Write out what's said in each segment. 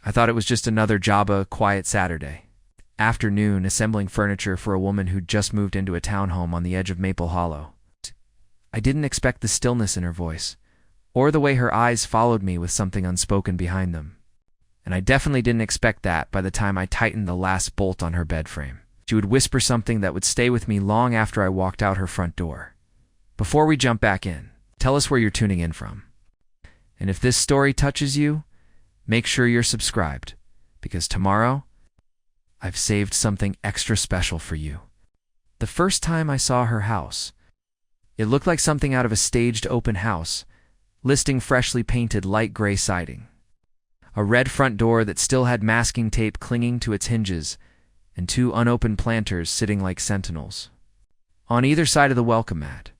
I thought it was just another Jabba quiet Saturday afternoon assembling furniture for a woman who'd just moved into a townhome on the edge of Maple Hollow. I didn't expect the stillness in her voice, or the way her eyes followed me with something unspoken behind them. And I definitely didn't expect that by the time I tightened the last bolt on her bed frame. She would whisper something that would stay with me long after I walked out her front door. Before we jump back in, tell us where you're tuning in from. And if this story touches you, make sure you're subscribed, because tomorrow, I've saved something extra special for you. The first time I saw her house, it looked like something out of a staged open house, listing freshly painted light gray siding, a red front door that still had masking tape clinging to its hinges, and two unopened planters sitting like sentinels on either side of the welcome mat.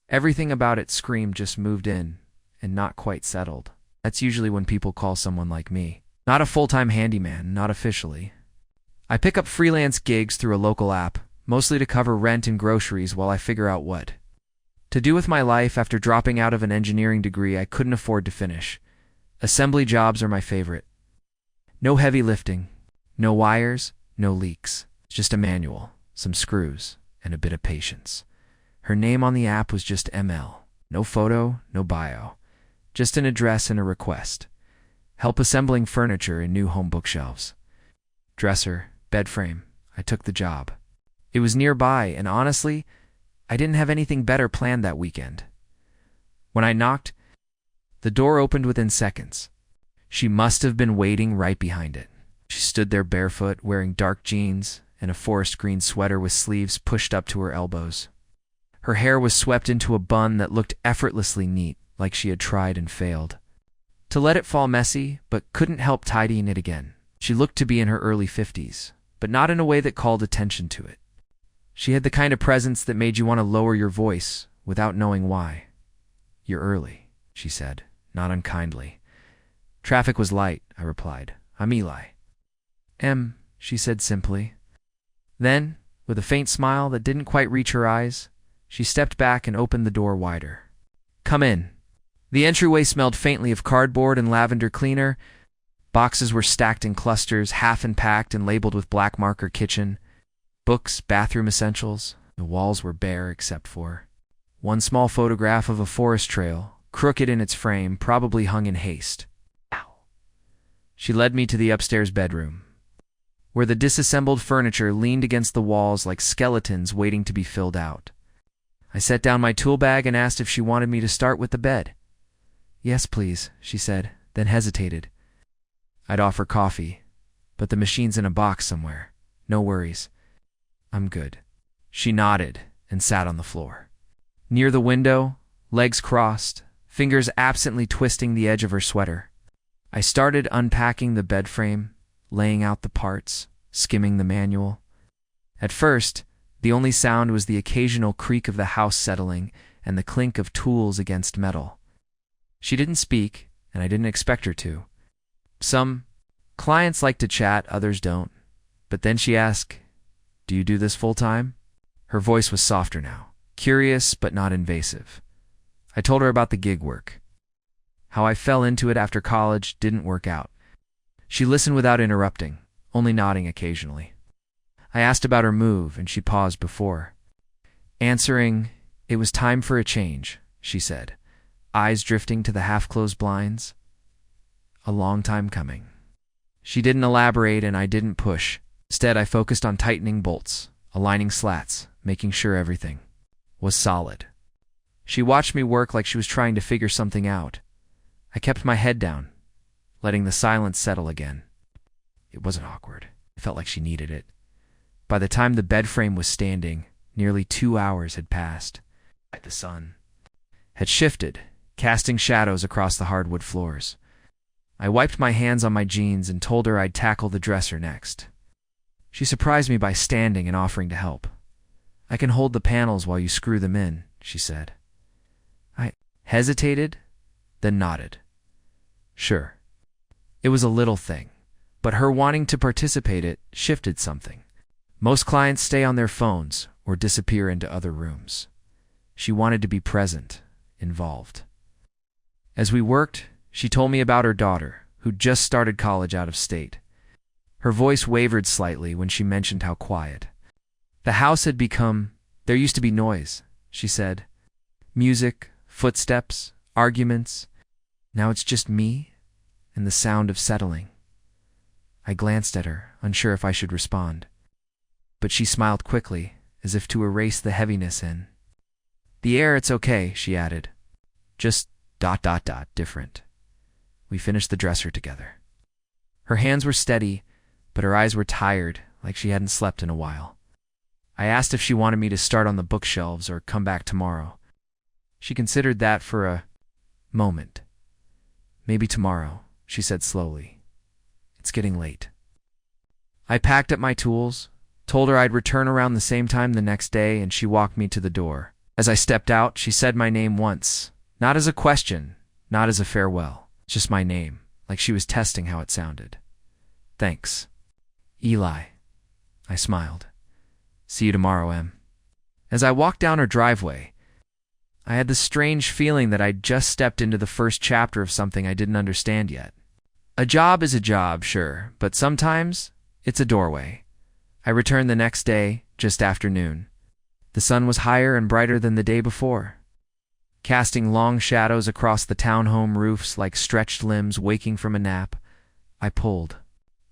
Everything about it screamed just moved in and not quite settled. That's usually when people call someone like me. Not a full-time handyman, not officially. I pick up freelance gigs through a local app, mostly to cover rent and groceries while I figure out what to do with my life after dropping out of an engineering degree I couldn't afford to finish. Assembly jobs are my favorite. No heavy lifting, no wires, no leaks. Just a manual, some screws, and a bit of patience. Her name on the app was just ML. No photo, no bio. Just an address and a request. Help assembling furniture in new home bookshelves. Dresser, bed frame. I took the job. It was nearby, and honestly, I didn't have anything better planned that weekend. When I knocked, the door opened within seconds. She must have been waiting right behind it. She stood there barefoot, wearing dark jeans and a forest green sweater with sleeves pushed up to her elbows. Her hair was swept into a bun that looked effortlessly neat, like she had tried and failed to let it fall messy, but couldn't help tidying it again. She looked to be in her early 50s, but not in a way that called attention to it. She had the kind of presence that made you want to lower your voice without knowing why. "You're early," she said, not unkindly. "Traffic was light," I replied. "I'm Eli." She said simply. Then, with a faint smile that didn't quite reach her eyes, she stepped back and opened the door wider. "Come in." The entryway smelled faintly of cardboard and lavender cleaner. Boxes were stacked in clusters, half unpacked and labeled with black marker kitchen. Books, bathroom essentials. The walls were bare except for one small photograph of a forest trail, crooked in its frame, probably hung in haste. Ow. She led me to the upstairs bedroom, where the disassembled furniture leaned against the walls like skeletons waiting to be filled out. I set down my tool bag and asked if she wanted me to start with the bed. "Yes, please," she said, then hesitated. I'd offer coffee, but the machine's in a box somewhere. "No worries. I'm good." She nodded and sat on the floor. Near the window, legs crossed, fingers absently twisting the edge of her sweater. I started unpacking the bed frame, laying out the parts, skimming the manual. At first, the only sound was the occasional creak of the house settling and the clink of tools against metal. She didn't speak, and I didn't expect her to. Some clients like to chat, others don't. But then she asked, "Do you do this full-time?" Her voice was softer now, curious but not invasive. I told her about the gig work. How I fell into it after college didn't work out. She listened without interrupting, only nodding occasionally. I asked about her move, and she paused before answering. "It was time for a change," she said, eyes drifting to the half-closed blinds. "A long time coming." She didn't elaborate, and I didn't push. Instead, I focused on tightening bolts, aligning slats, making sure everything was solid. She watched me work like she was trying to figure something out. I kept my head down, letting the silence settle again. It wasn't awkward. It felt like she needed it. By the time the bed frame was standing, nearly 2 hours had passed. The sun had shifted, casting shadows across the hardwood floors. I wiped my hands on my jeans and told her I'd tackle the dresser next. She surprised me by standing and offering to help. "I can hold the panels while you screw them in," she said. I hesitated, then nodded. Sure. It was a little thing, but her wanting to participate it shifted something. Most clients stay on their phones or disappear into other rooms. She wanted to be present, involved. As we worked, she told me about her daughter, who'd just started college out of state. Her voice wavered slightly when she mentioned how quiet. The house had become, there used to be noise, she said. Music, footsteps, arguments. Now it's just me and the sound of settling. I glanced at her, unsure if I should respond. But she smiled quickly, as if to erase the heaviness in. The air, it's okay, she added. Just ... different. We finished the dresser together. Her hands were steady, but her eyes were tired, like she hadn't slept in a while. I asked if she wanted me to start on the bookshelves or come back tomorrow. She considered that for a moment. Maybe tomorrow, she said slowly. It's getting late. I packed up my tools, told her I'd return around the same time the next day, and she walked me to the door. As I stepped out, she said my name once, not as a question, not as a farewell, just my name, like she was testing how it sounded. Thanks. Eli. I smiled. See you tomorrow, Em. As I walked down her driveway, I had the strange feeling that I'd just stepped into the first chapter of something I didn't understand yet. A job is a job, sure, but sometimes it's a doorway. I returned the next day, just after noon. The sun was higher and brighter than the day before, casting long shadows across the townhome roofs like stretched limbs waking from a nap. I pulled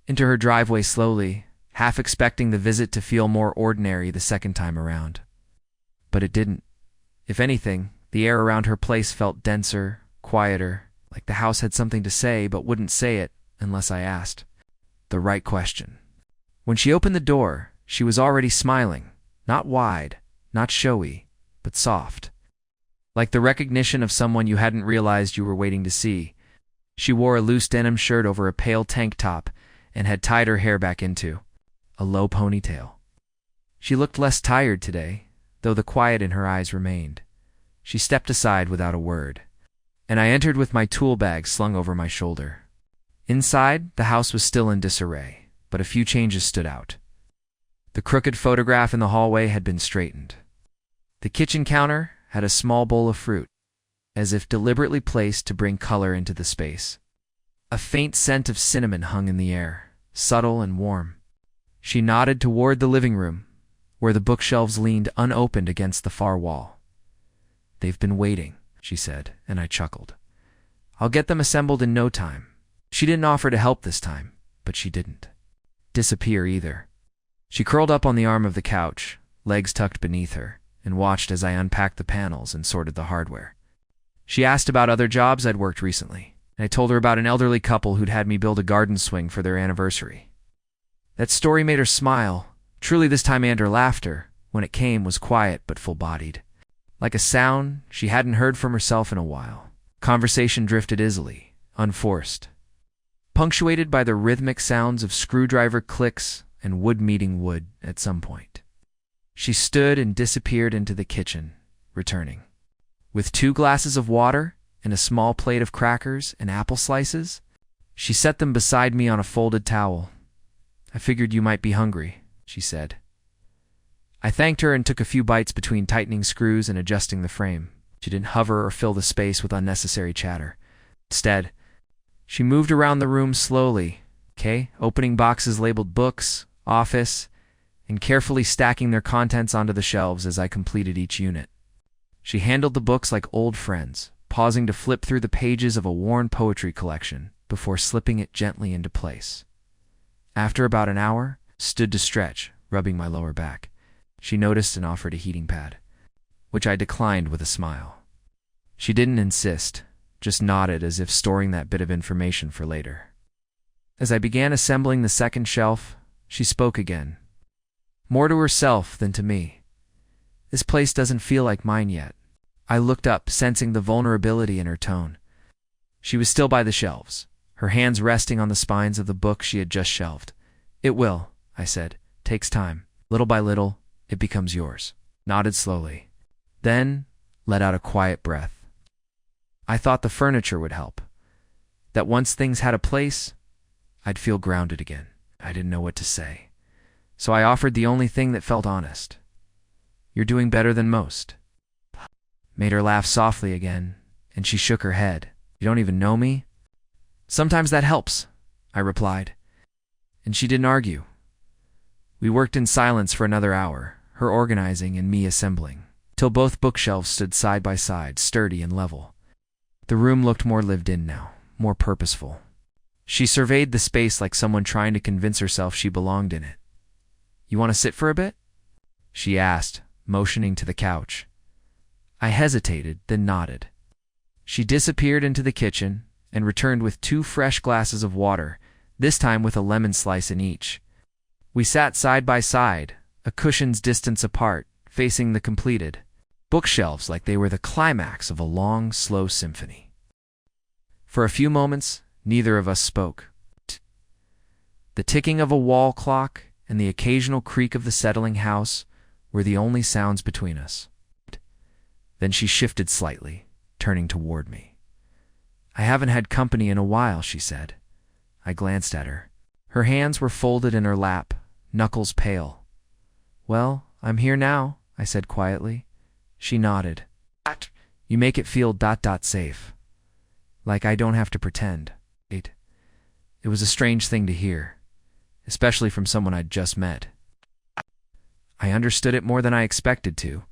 into her driveway slowly, half expecting the visit to feel more ordinary the second time around. But it didn't. If anything, the air around her place felt denser, quieter, like the house had something to say but wouldn't say it unless I asked the right question. When she opened the door, she was already smiling, not wide, not showy, but soft. Like the recognition of someone you hadn't realized you were waiting to see. She wore a loose denim shirt over a pale tank top and had tied her hair back into a low ponytail. She looked less tired today, though the quiet in her eyes remained. She stepped aside without a word, and I entered with my tool bag slung over my shoulder. Inside, the house was still in disarray, but a few changes stood out. The crooked photograph in the hallway had been straightened. The kitchen counter had a small bowl of fruit, as if deliberately placed to bring color into the space. A faint scent of cinnamon hung in the air, subtle and warm. She nodded toward the living room, where the bookshelves leaned unopened against the far wall. They've been waiting, she said, and I chuckled. I'll get them assembled in no time. She didn't offer to help this time, but she didn't disappear either. She curled up on the arm of the couch, legs tucked beneath her, and watched as I unpacked the panels and sorted the hardware. She asked about other jobs I'd worked recently, and I told her about an elderly couple who'd had me build a garden swing for their anniversary. That story made her smile, truly this time, and her laughter, when it came, was quiet but full-bodied. Like a sound she hadn't heard from herself in a while. Conversation drifted easily, unforced, punctuated by the rhythmic sounds of screwdriver clicks and wood meeting wood at some point. She stood and disappeared into the kitchen, returning with 2 glasses of water and a small plate of crackers and apple slices. She set them beside me on a folded towel. I figured you might be hungry, she said. I thanked her and took a few bites between tightening screws and adjusting the frame. She didn't hover or fill the space with unnecessary chatter. Instead, she moved around the room slowly, opening boxes labeled books, office, and carefully stacking their contents onto the shelves as I completed each unit. She handled the books like old friends, pausing to flip through the pages of a worn poetry collection before slipping it gently into place. After about an hour, stood to stretch, rubbing my lower back. She noticed and offered a heating pad, which I declined with a smile. She didn't insist, just nodded as if storing that bit of information for later. As I began assembling the second shelf, she spoke again, more to herself than to me. This place doesn't feel like mine yet. I looked up, sensing the vulnerability in her tone. She was still by the shelves, her hands resting on the spines of the books she had just shelved. It will, I said. Takes time. Little by little, it becomes yours. Nodded slowly. Then, let out a quiet breath. I thought the furniture would help. That once things had a place, I'd feel grounded again. I didn't know what to say. So I offered the only thing that felt honest. You're doing better than most. Made her laugh softly again, and she shook her head. You don't even know me? Sometimes that helps, I replied. And she didn't argue. We worked in silence for another hour, her organizing and me assembling, till both bookshelves stood side by side, sturdy and level. The room looked more lived in now, more purposeful. She surveyed the space like someone trying to convince herself she belonged in it. "You want to sit for a bit?" she asked, motioning to the couch. I hesitated, then nodded. She disappeared into the kitchen and returned with 2 fresh glasses of water, this time with a lemon slice in each. We sat side by side, a cushion's distance apart, facing the completed bookshelves like they were the climax of a long, slow symphony. For a few moments, neither of us spoke. The ticking of a wall clock and the occasional creak of the settling house were the only sounds between us. Then she shifted slightly, turning toward me. "I haven't had company in a while," she said. I glanced at her. Her hands were folded in her lap, knuckles pale. "Well, I'm here now," I said quietly. She nodded. "You make it feel safe. Like I don't have to pretend." It was a strange thing to hear, especially from someone I'd just met. I understood it more than I expected to.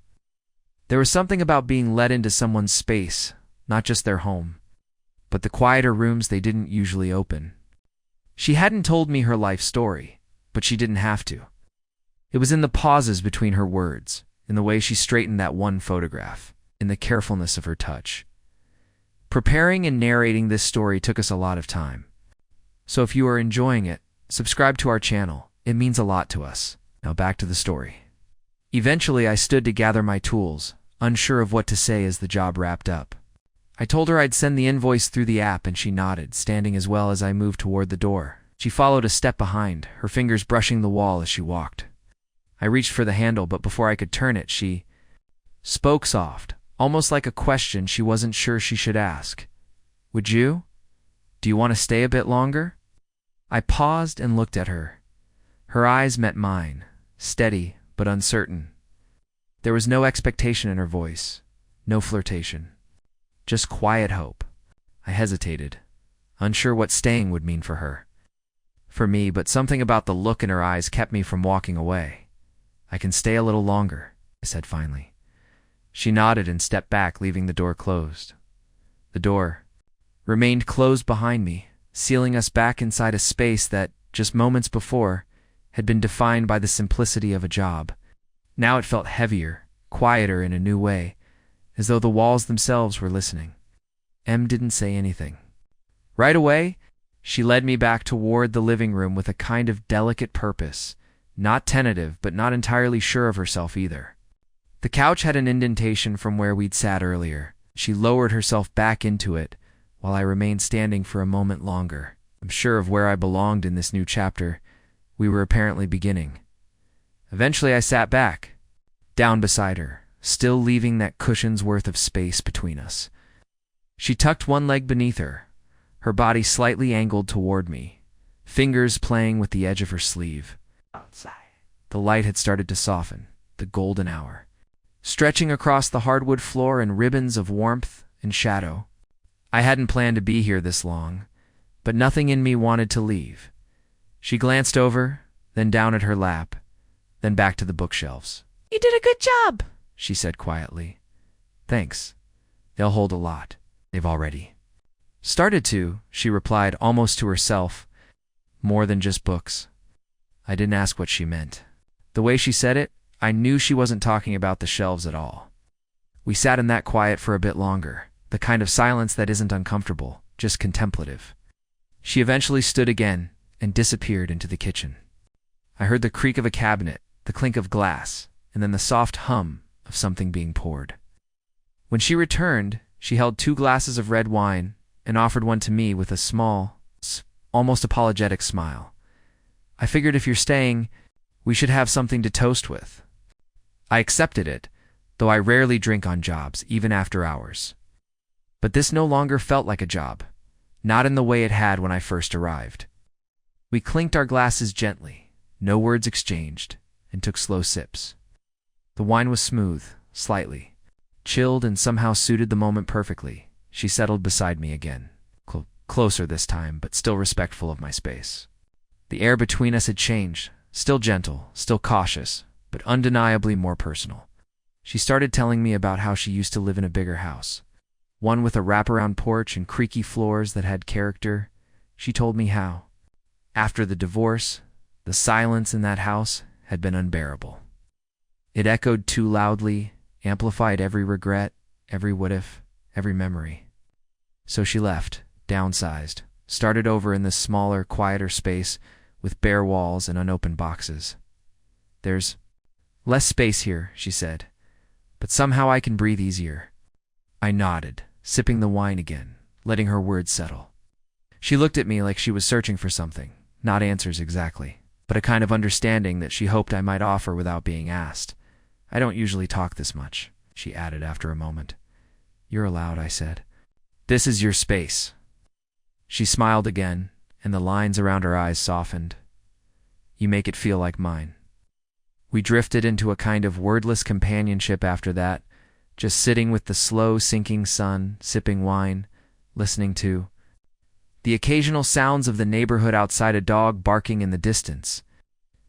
There was something about being let into someone's space, not just their home, but the quieter rooms they didn't usually open. She hadn't told me her life story, but she didn't have to. It was in the pauses between her words, in the way she straightened that one photograph, in the carefulness of her touch. Preparing and narrating this story took us a lot of time. So if you are enjoying it, subscribe to our channel. It means a lot to us. Now back to the story. Eventually, I stood to gather my tools, unsure of what to say as the job wrapped up. I told her I'd send the invoice through the app, and she nodded, standing as well as I moved toward the door. She followed a step behind, her fingers brushing the wall as she walked. I reached for the handle, but before I could turn it, she spoke soft, almost like a question she wasn't sure she should ask. "Would you? Do you want to stay a bit longer?" I paused and looked at her. Her eyes met mine, steady but uncertain. There was no expectation in her voice, no flirtation, just quiet hope. I hesitated, unsure what staying would mean for her. For me, but something about the look in her eyes kept me from walking away. "I can stay a little longer," I said finally. She nodded and stepped back, leaving the door closed. The door remained closed behind me, sealing us back inside a space that, just moments before, had been defined by the simplicity of a job. Now it felt heavier, quieter in a new way, as though the walls themselves were listening. Em didn't say anything. Right away, she led me back toward the living room with a kind of delicate purpose, not tentative but not entirely sure of herself either. The couch had an indentation from where we'd sat earlier. She lowered herself back into it, while I remained standing for a moment longer. I'm sure of where I belonged in this new chapter we were apparently beginning. Eventually I sat back, down beside her, still leaving that cushion's worth of space between us. She tucked one leg beneath her, her body slightly angled toward me, fingers playing with the edge of her sleeve. Outside. The light had started to soften, the golden hour, stretching across the hardwood floor in ribbons of warmth and shadow. I hadn't planned to be here this long, but nothing in me wanted to leave. She glanced over, then down at her lap, then back to the bookshelves. "You did a good job," she said quietly. "Thanks. They'll hold a lot. They've already started to," she replied almost to herself. "More than just books." I didn't ask what she meant. The way she said it, I knew she wasn't talking about the shelves at all. We sat in that quiet for a bit longer, the kind of silence that isn't uncomfortable, just contemplative. She eventually stood again and disappeared into the kitchen. I heard the creak of a cabinet, the clink of glass, and then the soft hum of something being poured. When she returned, she held 2 glasses of red wine and offered one to me with a small, almost apologetic smile. "I figured if you're staying, we should have something to toast with." I accepted it, though I rarely drink on jobs, even after hours. But this no longer felt like a job, not in the way it had when I first arrived. We clinked our glasses gently, no words exchanged, and took slow sips. The wine was smooth, slightly chilled, and somehow suited the moment perfectly. She settled beside me again, closer this time, but still respectful of my space. The air between us had changed, still gentle, still cautious, but undeniably more personal. She started telling me about how she used to live in a bigger house, one with a wraparound porch and creaky floors that had character. She told me how, after the divorce, the silence in that house had been unbearable. It echoed too loudly, amplified every regret, every what-if, every memory. So she left, downsized, started over in this smaller, quieter space with bare walls and unopened boxes. "There's less space here," she said, "but somehow I can breathe easier." I nodded, sipping the wine again, letting her words settle. She looked at me like she was searching for something, not answers exactly, but a kind of understanding that she hoped I might offer without being asked. "I don't usually talk this much," she added after a moment. "You're allowed," I said. "This is your space." She smiled again, and the lines around her eyes softened. "You make it feel like mine." We drifted into a kind of wordless companionship after that, just sitting with the slow sinking sun, sipping wine, listening to the occasional sounds of the neighborhood outside, a dog barking in the distance,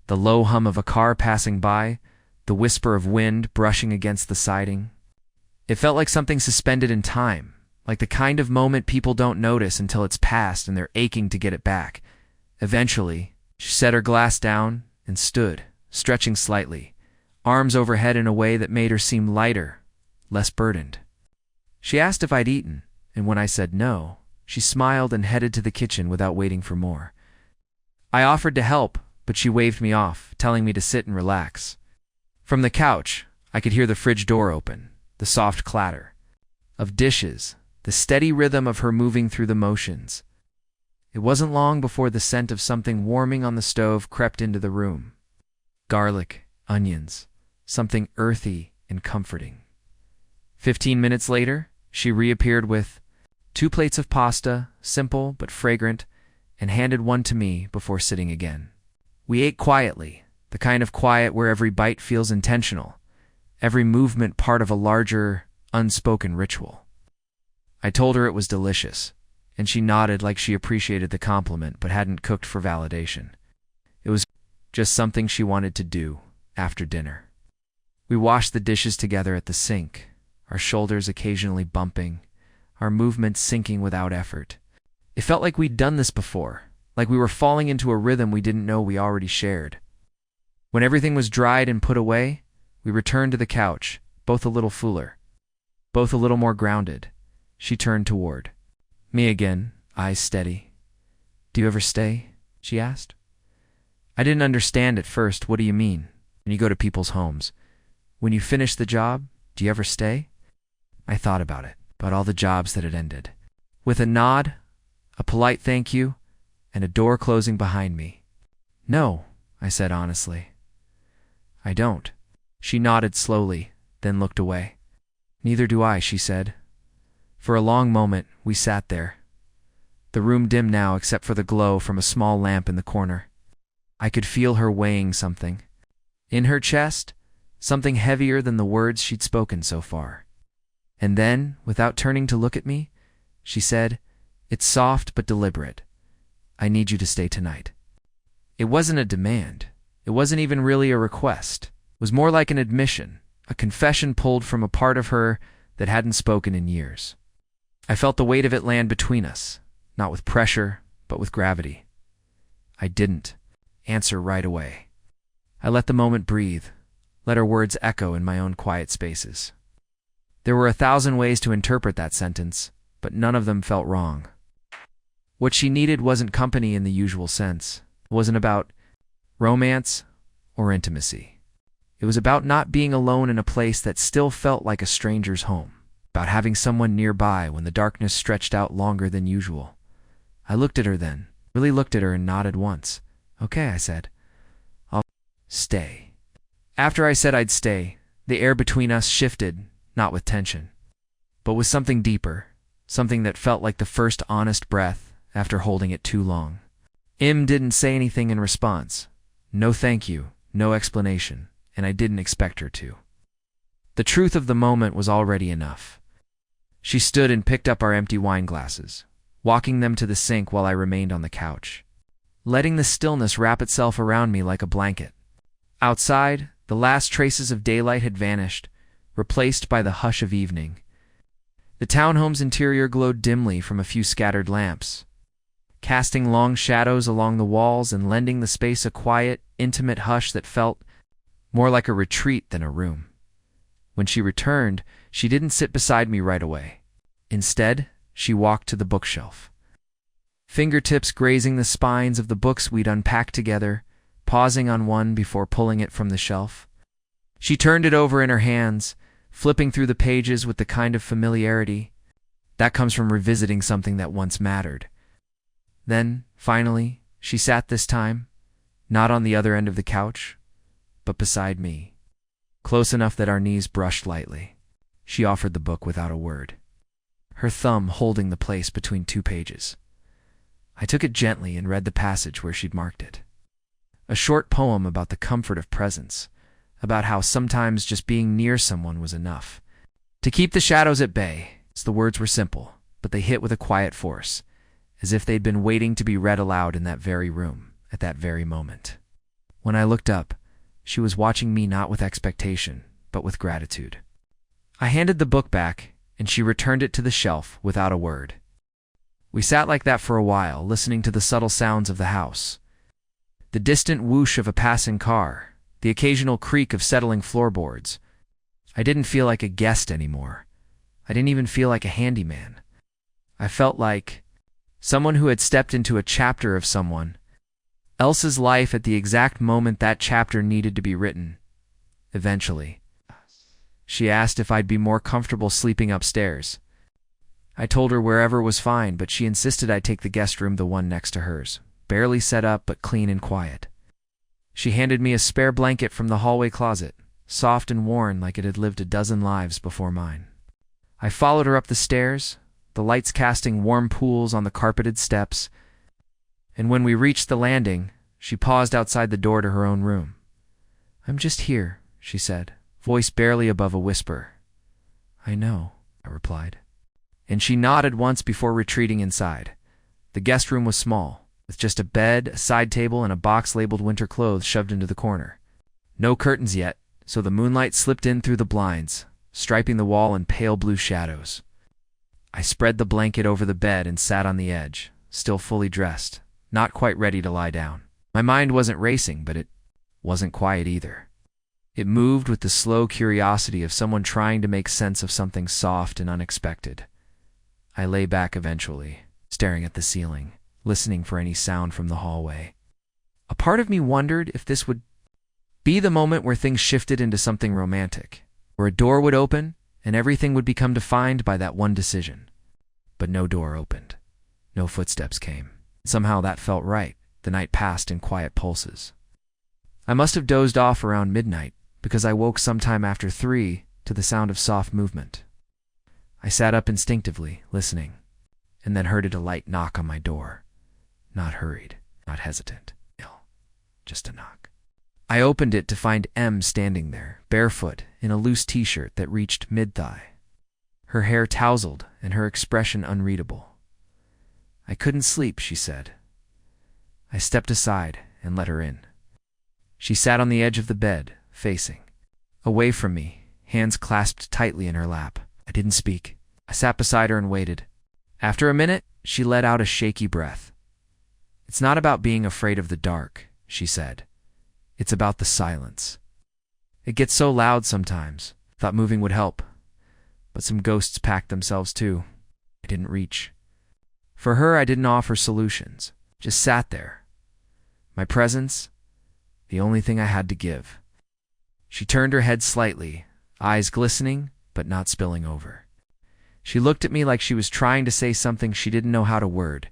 the low hum of a car passing by, the whisper of wind brushing against the siding. It felt like something suspended in time, like the kind of moment people don't notice until it's past and they're aching to get it back. Eventually, she set her glass down and stood, stretching slightly, arms overhead in a way that made her seem lighter, less burdened. She asked if I'd eaten, and when I said no, she smiled and headed to the kitchen without waiting for more. I offered to help, but she waved me off, telling me to sit and relax. From the couch, I could hear the fridge door open, the soft clatter of dishes, the steady rhythm of her moving through the motions. It wasn't long before the scent of something warming on the stove crept into the room. Garlic, onions, something earthy and comforting. 15 minutes later, she reappeared with 2 plates of pasta, simple but fragrant, and handed one to me before sitting again. We ate quietly, the kind of quiet where every bite feels intentional, every movement part of a larger, unspoken ritual. I told her it was delicious, and she nodded like she appreciated the compliment but hadn't cooked for validation. It was just something she wanted to do after dinner. We washed the dishes together at the sink, our shoulders occasionally bumping, our movements syncing without effort. It felt like we'd done this before, like we were falling into a rhythm we didn't know we already shared. When everything was dried and put away, we returned to the couch, both a little fuller, both a little more grounded. She turned toward me again, eyes steady. "Do you ever stay?" she asked. I didn't understand at first. "What do you mean?" "When you go to people's homes. When you finish the job, do you ever stay?" I thought about it, about all the jobs that had ended. With a nod, a polite thank you, and a door closing behind me. "No," I said honestly. "I don't." She nodded slowly, then looked away. "Neither do I," she said. For a long moment, we sat there. The room dim now except for the glow from a small lamp in the corner. I could feel her weighing something. In her chest, something heavier than the words she'd spoken so far. And then, without turning to look at me, she said, "It's soft but deliberate. I need you to stay tonight." It wasn't a demand. It wasn't even really a request. It was more like an admission, a confession pulled from a part of her that hadn't spoken in years. I felt the weight of it land between us, not with pressure, but with gravity. I didn't answer right away. I let the moment breathe, let her words echo in my own quiet spaces. There were 1,000 ways to interpret that sentence, but none of them felt wrong. What she needed wasn't company in the usual sense. It wasn't about romance or intimacy. It was about not being alone in a place that still felt like a stranger's home, about having someone nearby when the darkness stretched out longer than usual. I looked at her then, really looked at her and nodded once. "Okay," I said. "I'll stay." After I said I'd stay, the air between us shifted, not with tension, but with something deeper, something that felt like the first honest breath after holding it too long. Im didn't say anything in response. No thank you, no explanation, and I didn't expect her to. The truth of the moment was already enough. She stood and picked up our empty wine glasses. walking them to the sink while I remained on the couch, letting the stillness wrap itself around me like a blanket. Outside, the last traces of daylight had vanished, replaced by the hush of evening. The townhome's interior glowed dimly from a few scattered lamps, casting long shadows along the walls and lending the space a quiet, intimate hush that felt more like a retreat than a room. When she returned, she didn't sit beside me right away. Instead, she walked to the bookshelf, fingertips grazing the spines of the books we'd unpacked together, pausing on one before pulling it from the shelf. She turned it over in her hands, flipping through the pages with the kind of familiarity that comes from revisiting something that once mattered. Then, finally, she sat this time, not on the other end of the couch, but beside me, close enough that our knees brushed lightly. She offered the book without a word, her thumb holding the place between two pages. I took it gently and read the passage where she'd marked it. A short poem about the comfort of presence, about how sometimes just being near someone was enough. To keep the shadows at bay. The words were simple, but they hit with a quiet force, as if they'd been waiting to be read aloud in that very room, at that very moment. When I looked up, she was watching me not with expectation, but with gratitude. I handed the book back, and she returned it to the shelf without a word. We sat like that for a while, listening to the subtle sounds of the house. The distant whoosh of a passing car, the occasional creak of settling floorboards. I didn't feel like a guest anymore. I didn't even feel like a handyman. I felt like someone who had stepped into a chapter of someone else's life at the exact moment that chapter needed to be written. Eventually, she asked if I'd be more comfortable sleeping upstairs. I told her wherever was fine, but she insisted I take the guest room, the one next to hers, barely set up but clean and quiet. She handed me a spare blanket from the hallway closet, soft and worn like it had lived a dozen lives before mine. I followed her up the stairs, the lights casting warm pools on the carpeted steps, and when we reached the landing, she paused outside the door to her own room. "I'm just here," she said, voice barely above a whisper. "I know," I replied. And she nodded once before retreating inside. The guest room was small, with just a bed, a side table, and a box labeled winter clothes shoved into the corner. No curtains yet, so the moonlight slipped in through the blinds, striping the wall in pale blue shadows. I spread the blanket over the bed and sat on the edge, still fully dressed, not quite ready to lie down. My mind wasn't racing, but it wasn't quiet either. It moved with the slow curiosity of someone trying to make sense of something soft and unexpected. I lay back eventually, staring at the ceiling, listening for any sound from the hallway. A part of me wondered if this would be the moment where things shifted into something romantic, where a door would open and everything would become defined by that one decision. But no door opened. No footsteps came. Somehow that felt right. The night passed in quiet pulses. I must have dozed off around midnight, because I woke sometime after 3 to the sound of soft movement. I sat up instinctively, listening, and then heard a light knock on my door. Not hurried, not hesitant. No, just a knock. I opened it to find Em standing there, barefoot, in a loose t-shirt that reached mid-thigh. Her hair tousled and her expression unreadable. "I couldn't sleep," she said. I stepped aside and let her in. She sat on the edge of the bed, facing away from me, hands clasped tightly in her lap. I didn't speak. I sat beside her and waited. After a minute, she let out a shaky breath. "It's not about being afraid of the dark," she said. "It's about the silence. It gets so loud sometimes. Thought moving would help. But some ghosts packed themselves too." I didn't reach. For her, I didn't offer solutions. Just sat there. My presence, the only thing I had to give. She turned her head slightly, eyes glistening, but not spilling over. She looked at me like she was trying to say something she didn't know how to word.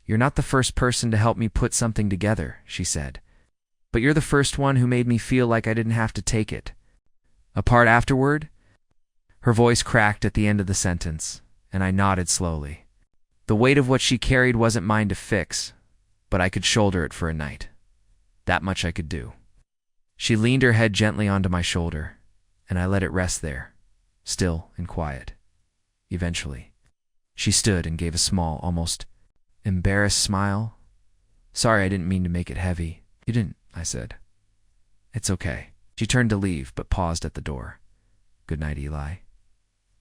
"You're not the first person to help me put something together," she said. "But you're the first one who made me feel like I didn't have to take it apart afterward." Her voice cracked at the end of the sentence, and I nodded slowly. The weight of what she carried wasn't mine to fix, but I could shoulder it for a night. That much I could do. She leaned her head gently onto my shoulder, and I let it rest there, still and quiet. Eventually, She stood and gave a small, almost embarrassed smile. "Sorry, I didn't mean to make it heavy." "You didn't," I said. "It's okay." She turned to leave, but paused at the door. "Good night, Eli."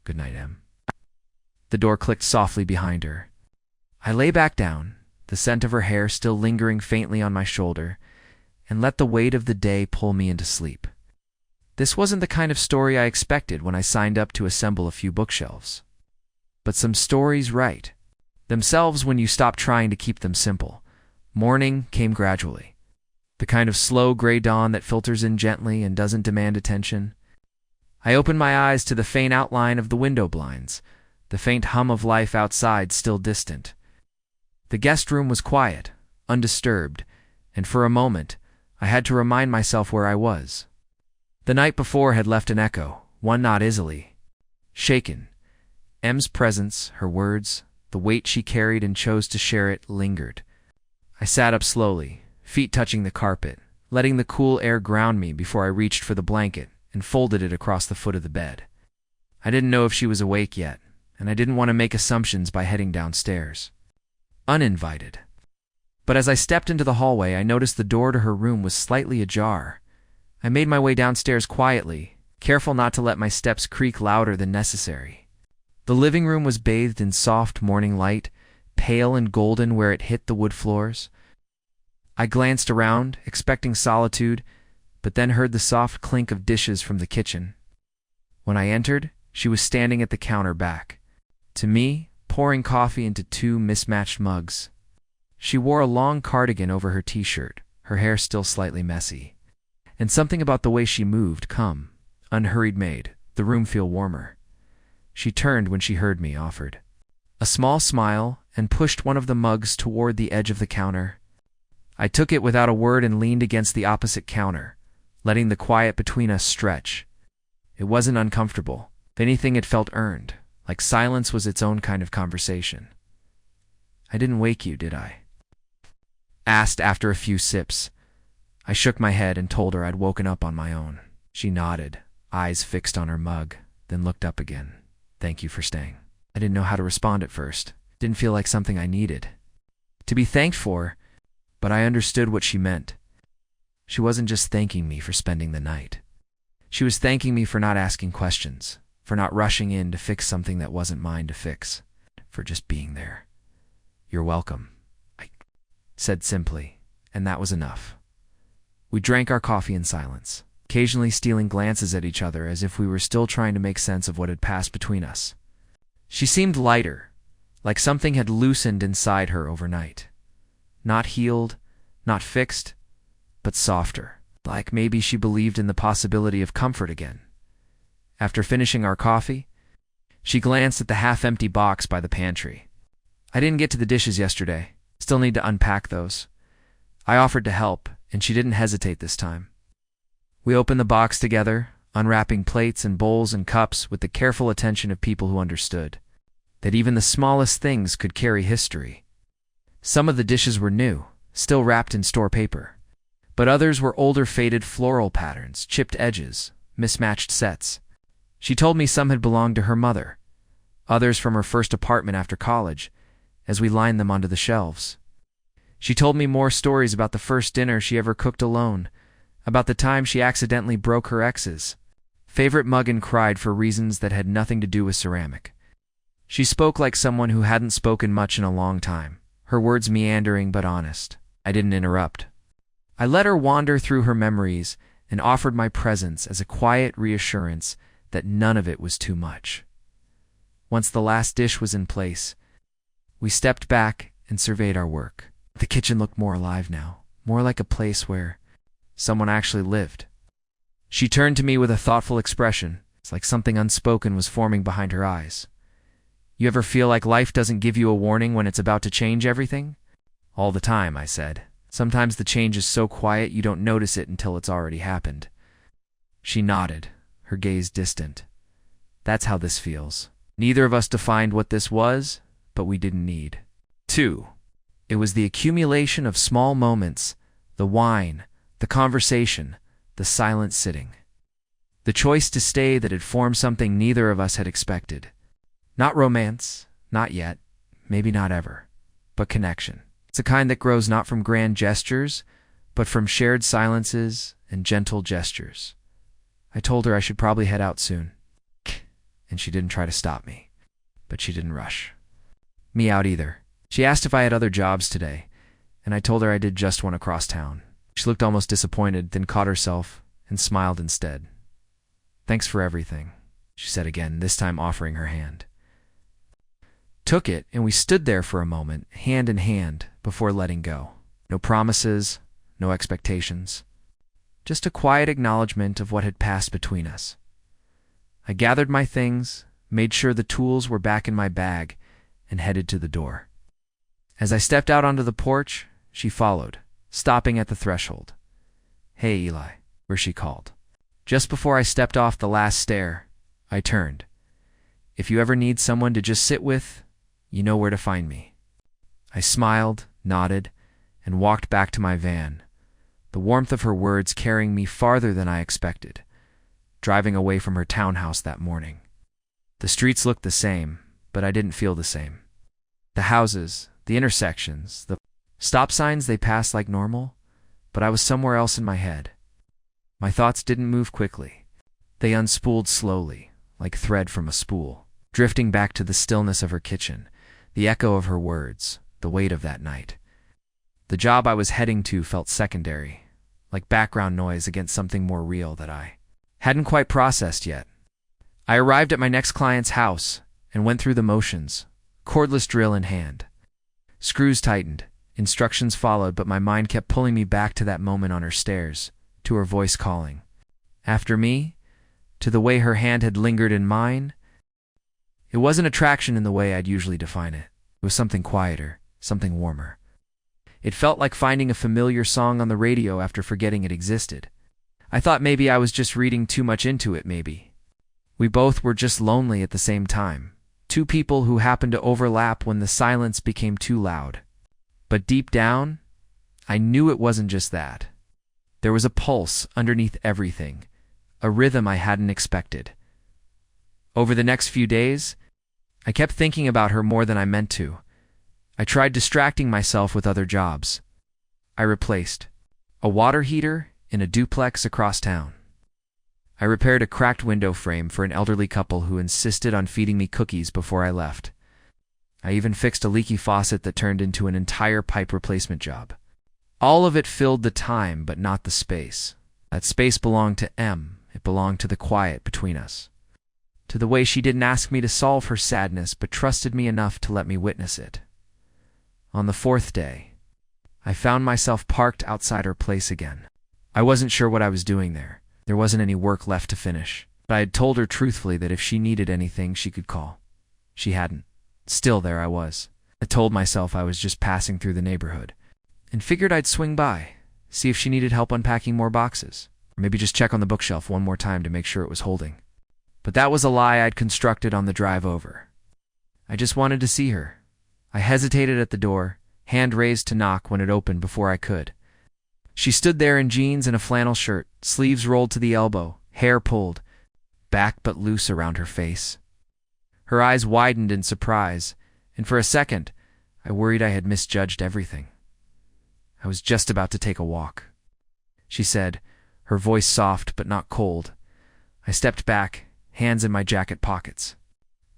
"Good night, Em." The door clicked softly behind her. I lay back down, the scent of her hair still lingering faintly on my shoulder, and let the weight of the day pull me into sleep. This wasn't the kind of story I expected when I signed up to assemble a few bookshelves. But some stories write themselves when you stop trying to keep them simple. Morning came gradually. The kind of slow gray dawn that filters in gently and doesn't demand attention. I opened my eyes to the faint outline of the window blinds, the faint hum of life outside still distant. The guest room was quiet, undisturbed, and for a moment I had to remind myself where I was. The night before had left an echo, one not easily shaken. Em's presence, her words, the weight she carried and chose to share it, lingered. I sat up slowly, feet touching the carpet, letting the cool air ground me before I reached for the blanket and folded it across the foot of the bed. I didn't know if she was awake yet, and I didn't want to make assumptions by heading downstairs. Uninvited. But as I stepped into the hallway, I noticed the door to her room was slightly ajar. I made my way downstairs quietly, careful not to let my steps creak louder than necessary. The living room was bathed in soft morning light, pale and golden where it hit the wood floors. I glanced around, expecting solitude, but then heard the soft clink of dishes from the kitchen. When I entered, she was standing at the counter back, to me, pouring coffee into two mismatched mugs. She wore a long cardigan over her t-shirt, her hair still slightly messy. And something about the way she moved, unhurried made the room feel warmer. She turned when she heard me, offered a small smile, and pushed one of the mugs toward the edge of the counter. I took it without a word and leaned against the opposite counter, letting the quiet between us stretch. It wasn't uncomfortable. If anything, it felt earned, like silence was its own kind of conversation. "I didn't wake you, did I?" asked after a few sips. I shook my head and told her I'd woken up on my own. She nodded, eyes fixed on her mug, then looked up again. "Thank you for staying." I didn't know how to respond at first. Didn't feel like something I needed to be thanked for, but I understood what she meant. She wasn't just thanking me for spending the night. She was thanking me for not asking questions, for not rushing in to fix something that wasn't mine to fix, for just being there. "You're welcome," I said simply, and that was enough. We drank our coffee in silence, occasionally stealing glances at each other as if we were still trying to make sense of what had passed between us. She seemed lighter, like something had loosened inside her overnight. Not healed, not fixed, but softer, like maybe she believed in the possibility of comfort again. After finishing our coffee, she glanced at the half-empty box by the pantry. "I didn't get to the dishes yesterday. Still need to unpack those." I offered to help, and she didn't hesitate this time. We opened the box together, unwrapping plates and bowls and cups with the careful attention of people who understood that even the smallest things could carry history. Some of the dishes were new, still wrapped in store paper, but others were older faded floral patterns, chipped edges, mismatched sets. She told me some had belonged to her mother, others from her first apartment after college, as we lined them onto the shelves. She told me more stories about the first dinner she ever cooked alone, about the time she accidentally broke her ex's favorite mug and cried for reasons that had nothing to do with ceramic. She spoke like someone who hadn't spoken much in a long time, her words meandering but honest. I didn't interrupt. I let her wander through her memories and offered my presence as a quiet reassurance that none of it was too much. Once the last dish was in place, we stepped back and surveyed our work. The kitchen looked more alive now, more like a place where someone actually lived. She turned to me with a thoughtful expression. It's like something unspoken was forming behind her eyes. "You ever feel like life doesn't give you a warning when it's about to change everything?" "All the time," I said. "Sometimes the change is so quiet you don't notice it until it's already happened." She nodded, her gaze distant. "That's how this feels." Neither of us defined what this was, but we didn't need to. It was the accumulation of small moments, the wine, the conversation, the silent sitting. The choice to stay that had formed something neither of us had expected. Not romance, Not yet, maybe not ever, but connection. It's a kind that grows not from grand gestures, but from shared silences and gentle gestures. I told her I should probably head out soon, and she didn't try to stop me, but she didn't rush me out either. She asked if I had other jobs today, and I told her I did just one across town. She looked almost disappointed, then caught herself and smiled instead. "Thanks for everything," she said again, this time offering her hand. Took it, and we stood there for a moment, hand in hand, before letting go. No promises, no expectations. Just a quiet acknowledgement of what had passed between us. I gathered my things, made sure the tools were back in my bag, and headed to the door. As I stepped out onto the porch, she followed, stopping at the threshold. "Hey, Eli," where she called. Just before I stepped off the last stair, I turned. "If you ever need someone to just sit with, you know where to find me." I smiled, nodded, and walked back to my van, the warmth of her words carrying me farther than I expected, driving away from her townhouse that morning. The streets looked the same, but I didn't feel the same. The houses, the intersections, the stop signs, they passed like normal, but I was somewhere else in my head. My thoughts didn't move quickly. They unspooled slowly, like thread from a spool, drifting back to the stillness of her kitchen, the echo of her words, the weight of that night. The job I was heading to felt secondary, like background noise against something more real that I hadn't quite processed yet. I arrived at my next client's house and went through the motions, cordless drill in hand. Screws tightened, instructions followed, but my mind kept pulling me back to that moment on her stairs, to her voice calling. After me, to the way her hand had lingered in mine. It wasn't attraction in the way I'd usually define it. It was something quieter, something warmer. It felt like finding a familiar song on the radio after forgetting it existed. I thought maybe I was just reading too much into it, maybe. We both were just lonely at the same time. Two people who happened to overlap when the silence became too loud. But deep down, I knew it wasn't just that. There was a pulse underneath everything, a rhythm I hadn't expected. Over the next few days, I kept thinking about her more than I meant to. I tried distracting myself with other jobs. I replaced a water heater in a duplex across town. I repaired a cracked window frame for an elderly couple who insisted on feeding me cookies before I left. I even fixed a leaky faucet that turned into an entire pipe replacement job. All of it filled the time, but not the space. That space belonged to Em. It belonged to the quiet between us. To the way she didn't ask me to solve her sadness, but trusted me enough to let me witness it. On the fourth day, I found myself parked outside her place again. I wasn't sure what I was doing there. There wasn't any work left to finish, but I had told her truthfully that if she needed anything, she could call. She hadn't. Still, there I was. I told myself I was just passing through the neighborhood, and figured I'd swing by, see if she needed help unpacking more boxes, or maybe just check on the bookshelf one more time to make sure it was holding. But that was a lie I'd constructed on the drive over. I just wanted to see her. I hesitated at the door, hand raised to knock when it opened before I could. She stood there in jeans and a flannel shirt, sleeves rolled to the elbow, hair pulled, back but loose around her face. Her eyes widened in surprise, and for a second, I worried I had misjudged everything. I was just about to take a walk, she said, her voice soft but not cold. I stepped back, hands in my jacket pockets.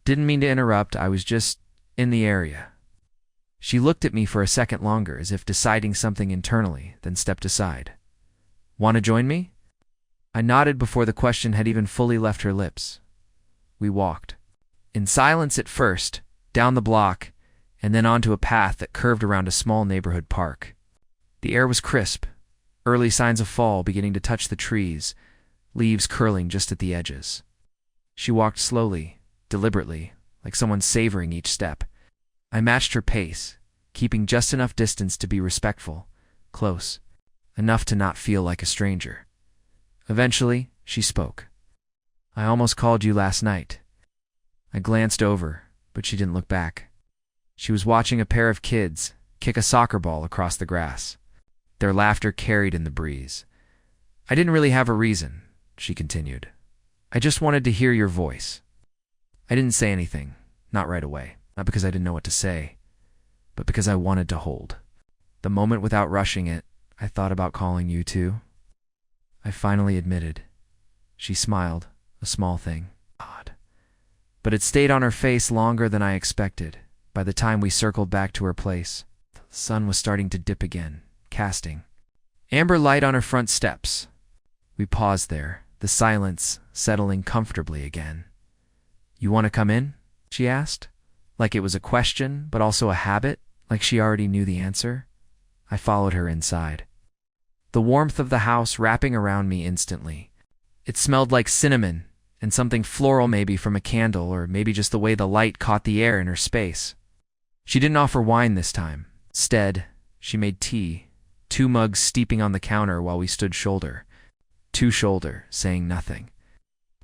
Didn't mean to interrupt, I was just in the area. She looked at me for a second longer, as if deciding something internally, then stepped aside. "Want to join me?" I nodded before the question had even fully left her lips. We walked. In silence at first, down the block, and then onto a path that curved around a small neighborhood park. The air was crisp, early signs of fall beginning to touch the trees, leaves curling just at the edges. She walked slowly, deliberately, like someone savoring each step. I matched her pace, keeping just enough distance to be respectful, close, enough to not feel like a stranger. Eventually, she spoke. "I almost called you last night." I glanced over, but she didn't look back. She was watching a pair of kids kick a soccer ball across the grass. Their laughter carried in the breeze. "I didn't really have a reason," she continued. "I just wanted to hear your voice." I didn't say anything, not right away. not because I didn't know what to say, but because I wanted to hold. The moment without rushing it, I thought about calling you too. I finally admitted. She smiled, a small thing. Odd. But it stayed on her face longer than I expected. By the time we circled back to her place, the sun was starting to dip again, casting amber light on her front steps. We paused there, the silence settling comfortably again. "You want to come in?" she asked, like it was a question, but also a habit, like she already knew the answer. I followed her inside. The warmth of the house wrapping around me instantly. It smelled like cinnamon, and something floral maybe from a candle, or maybe just the way the light caught the air in her space. She didn't offer wine this time. Instead, she made tea, 2 mugs steeping on the counter while we stood shoulder to shoulder, saying nothing.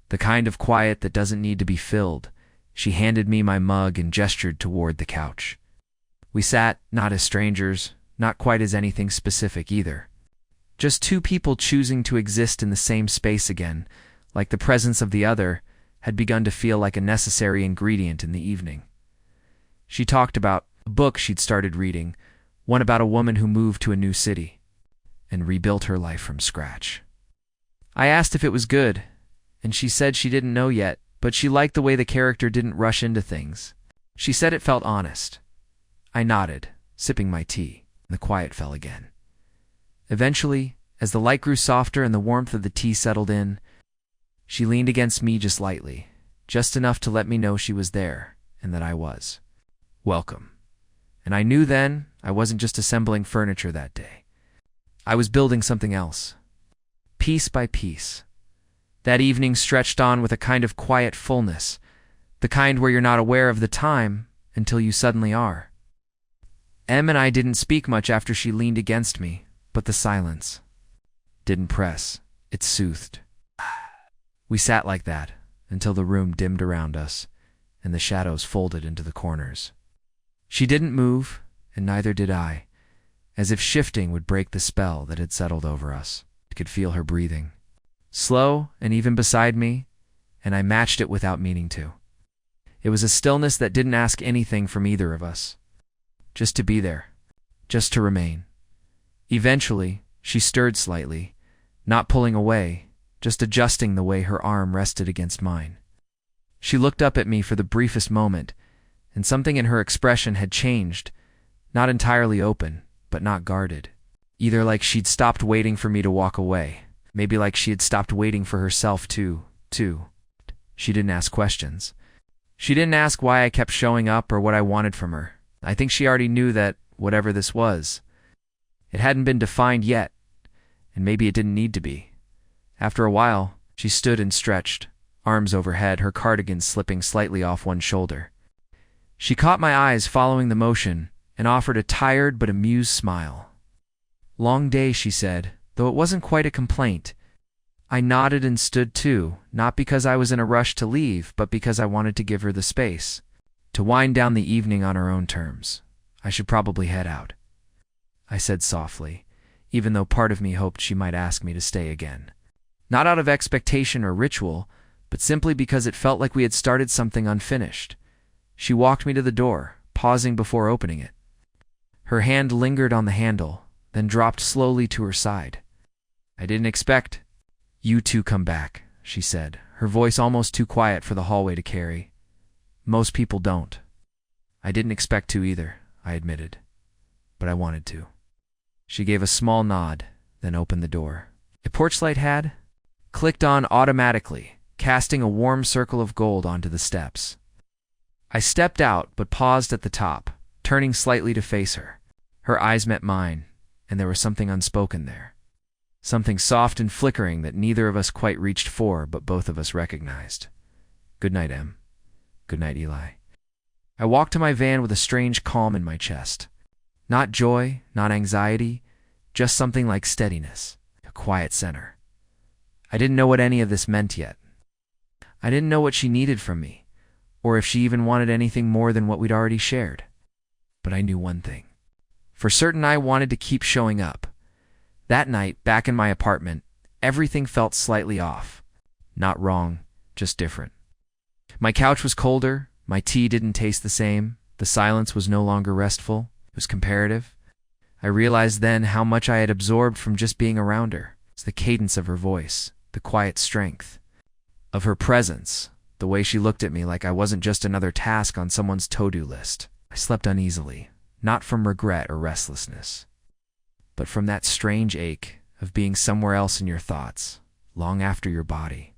The kind of quiet that doesn't need to be filled. She handed me my mug and gestured toward the couch. We sat, not as strangers, not quite as anything specific either. Just 2 people choosing to exist in the same space again, like the presence of the other had begun to feel like a necessary ingredient in the evening. She talked about a book she'd started reading, one about a woman who moved to a new city and rebuilt her life from scratch. I asked if it was good, and she said she didn't know yet, but she liked the way the character didn't rush into things. She said it felt honest. I nodded, sipping my tea, and the quiet fell again. Eventually, as the light grew softer and the warmth of the tea settled in, she leaned against me just lightly, just enough to let me know she was there and that I was welcome. And I knew then I wasn't just assembling furniture that day. I was building something else, piece by piece. That evening stretched on with a kind of quiet fullness, the kind where you're not aware of the time until you suddenly are. Em and I didn't speak much after she leaned against me, but the silence didn't press, it soothed. We sat like that until the room dimmed around us and the shadows folded into the corners. She didn't move, and neither did I, as if shifting would break the spell that had settled over us. I could feel her breathing, slow and even beside me, and I matched it without meaning to. It was a stillness that didn't ask anything from either of us. Just to be there, just to remain. Eventually, she stirred slightly, not pulling away, just adjusting the way her arm rested against mine. She looked up at me for the briefest moment, and something in her expression had changed, not entirely open, but not guarded. Either like she'd stopped waiting for me to walk away, maybe like she had stopped waiting for herself too. She didn't ask questions. She didn't ask why I kept showing up or what I wanted from her. I think she already knew that, whatever this was, it hadn't been defined yet, and maybe it didn't need to be. After a while, she stood and stretched, arms overhead, her cardigan slipping slightly off one shoulder. She caught my eyes following the motion and offered a tired but amused smile. "Long day," she said, though it wasn't quite a complaint. I nodded and stood too, not because I was in a rush to leave, but because I wanted to give her the space to wind down the evening on her own terms. I should probably head out, I said softly, even though part of me hoped she might ask me to stay again. Not out of expectation or ritual, but simply because it felt like we had started something unfinished. She walked me to the door, pausing before opening it. Her hand lingered on the handle, then dropped slowly to her side. "I didn't expect you to come back," she said, her voice almost too quiet for the hallway to carry. "Most people don't." "I didn't expect to either," I admitted, "but I wanted to." She gave a small nod, then opened the door. A porch light had clicked on automatically, casting a warm circle of gold onto the steps. I stepped out, but paused at the top, turning slightly to face her. Her eyes met mine, and there was something unspoken there. Something soft and flickering that neither of us quite reached for, but both of us recognized. "Good night, Em." "Good night, Eli." I walked to my van with a strange calm in my chest. Not joy, not anxiety, just something like steadiness, a quiet center. I didn't know what any of this meant yet. I didn't know what she needed from me, or if she even wanted anything more than what we'd already shared. But I knew one thing. For certain, I wanted to keep showing up. That night, back in my apartment, everything felt slightly off. Not wrong, just different. My couch was colder, my tea didn't taste the same, The silence was no longer restful, it was comparative. I realized then how much I had absorbed from just being around her. It's the cadence of her voice, the quiet strength of her presence, the way she looked at me like I wasn't just another task on someone's to-do list. I slept uneasily, not from regret or restlessness, but from that strange ache of being somewhere else in your thoughts, long after your body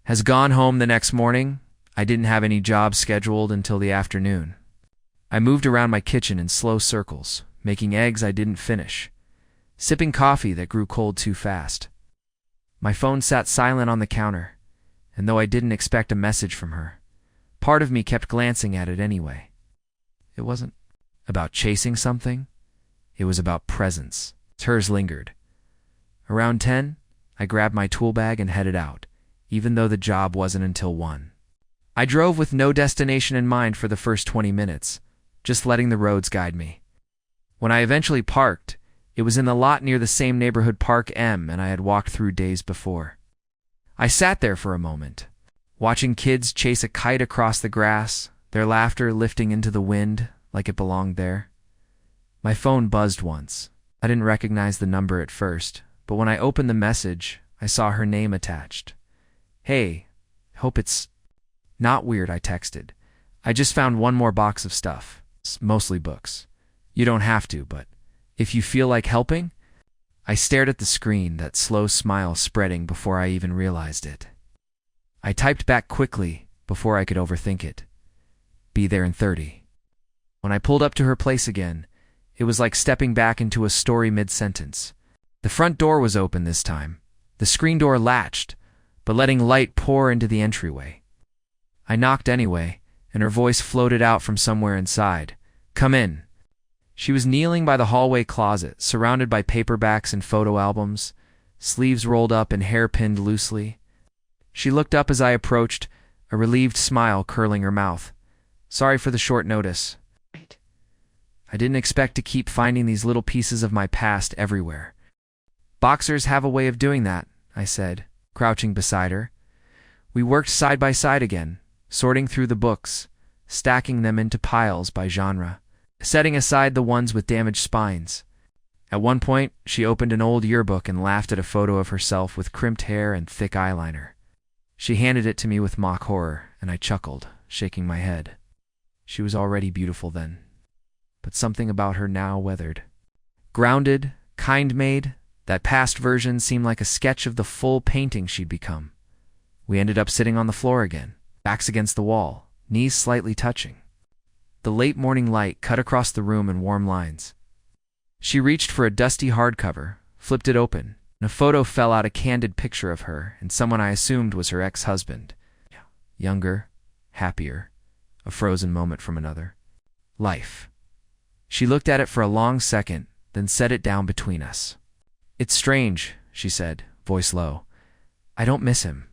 has gone home. The next morning, I didn't have any job scheduled until the afternoon. I moved around my kitchen in slow circles, making eggs I didn't finish, sipping coffee that grew cold too fast. My phone sat silent on the counter, and though I didn't expect a message from her, part of me kept glancing at it anyway. It wasn't about chasing something, it was about presence. Hers lingered. Around 10, I grabbed my tool bag and headed out, even though the job wasn't until 1. I drove with no destination in mind for the first 20 minutes, just letting the roads guide me. When I eventually parked, it was in the lot near the same neighborhood Park M and I had walked through days before. I sat there for a moment, watching kids chase a kite across the grass, their laughter lifting into the wind like it belonged there. My phone buzzed once. I didn't recognize the number at first, but when I opened the message, I saw her name attached. "Hey, hope it's not weird," I texted. "I just found one more box of stuff. It's mostly books. You don't have to, but if you feel like helping." I stared at the screen, that slow smile spreading before I even realized it. I typed back quickly before I could overthink it. "Be there in 30. When I pulled up to her place again, it was like stepping back into a story mid-sentence. The front door was open this time. The screen door latched, but letting light pour into the entryway. I knocked anyway, and her voice floated out from somewhere inside. "Come in." She was kneeling by the hallway closet, surrounded by paperbacks and photo albums, sleeves rolled up and hair pinned loosely. She looked up as I approached, a relieved smile curling her mouth. "Sorry for the short notice. I didn't expect to keep finding these little pieces of my past everywhere." "Boxers have a way of doing that," I said, crouching beside her. We worked side by side again, sorting through the books, stacking them into piles by genre, setting aside the ones with damaged spines. At one point, she opened an old yearbook and laughed at a photo of herself with crimped hair and thick eyeliner. She handed it to me with mock horror, and I chuckled, shaking my head. She was already beautiful then, but something about her now weathered. Grounded, kind-made, that past version seemed like a sketch of the full painting she'd become. We ended up sitting on the floor again, backs against the wall, knees slightly touching. The late morning light cut across the room in warm lines. She reached for a dusty hardcover, flipped it open, and a photo fell out, a candid picture of her and someone I assumed was her ex-husband. Younger, happier, a frozen moment from another. Life. She looked at it for a long second, then set it down between us. "It's strange," she said, voice low. "I don't miss him.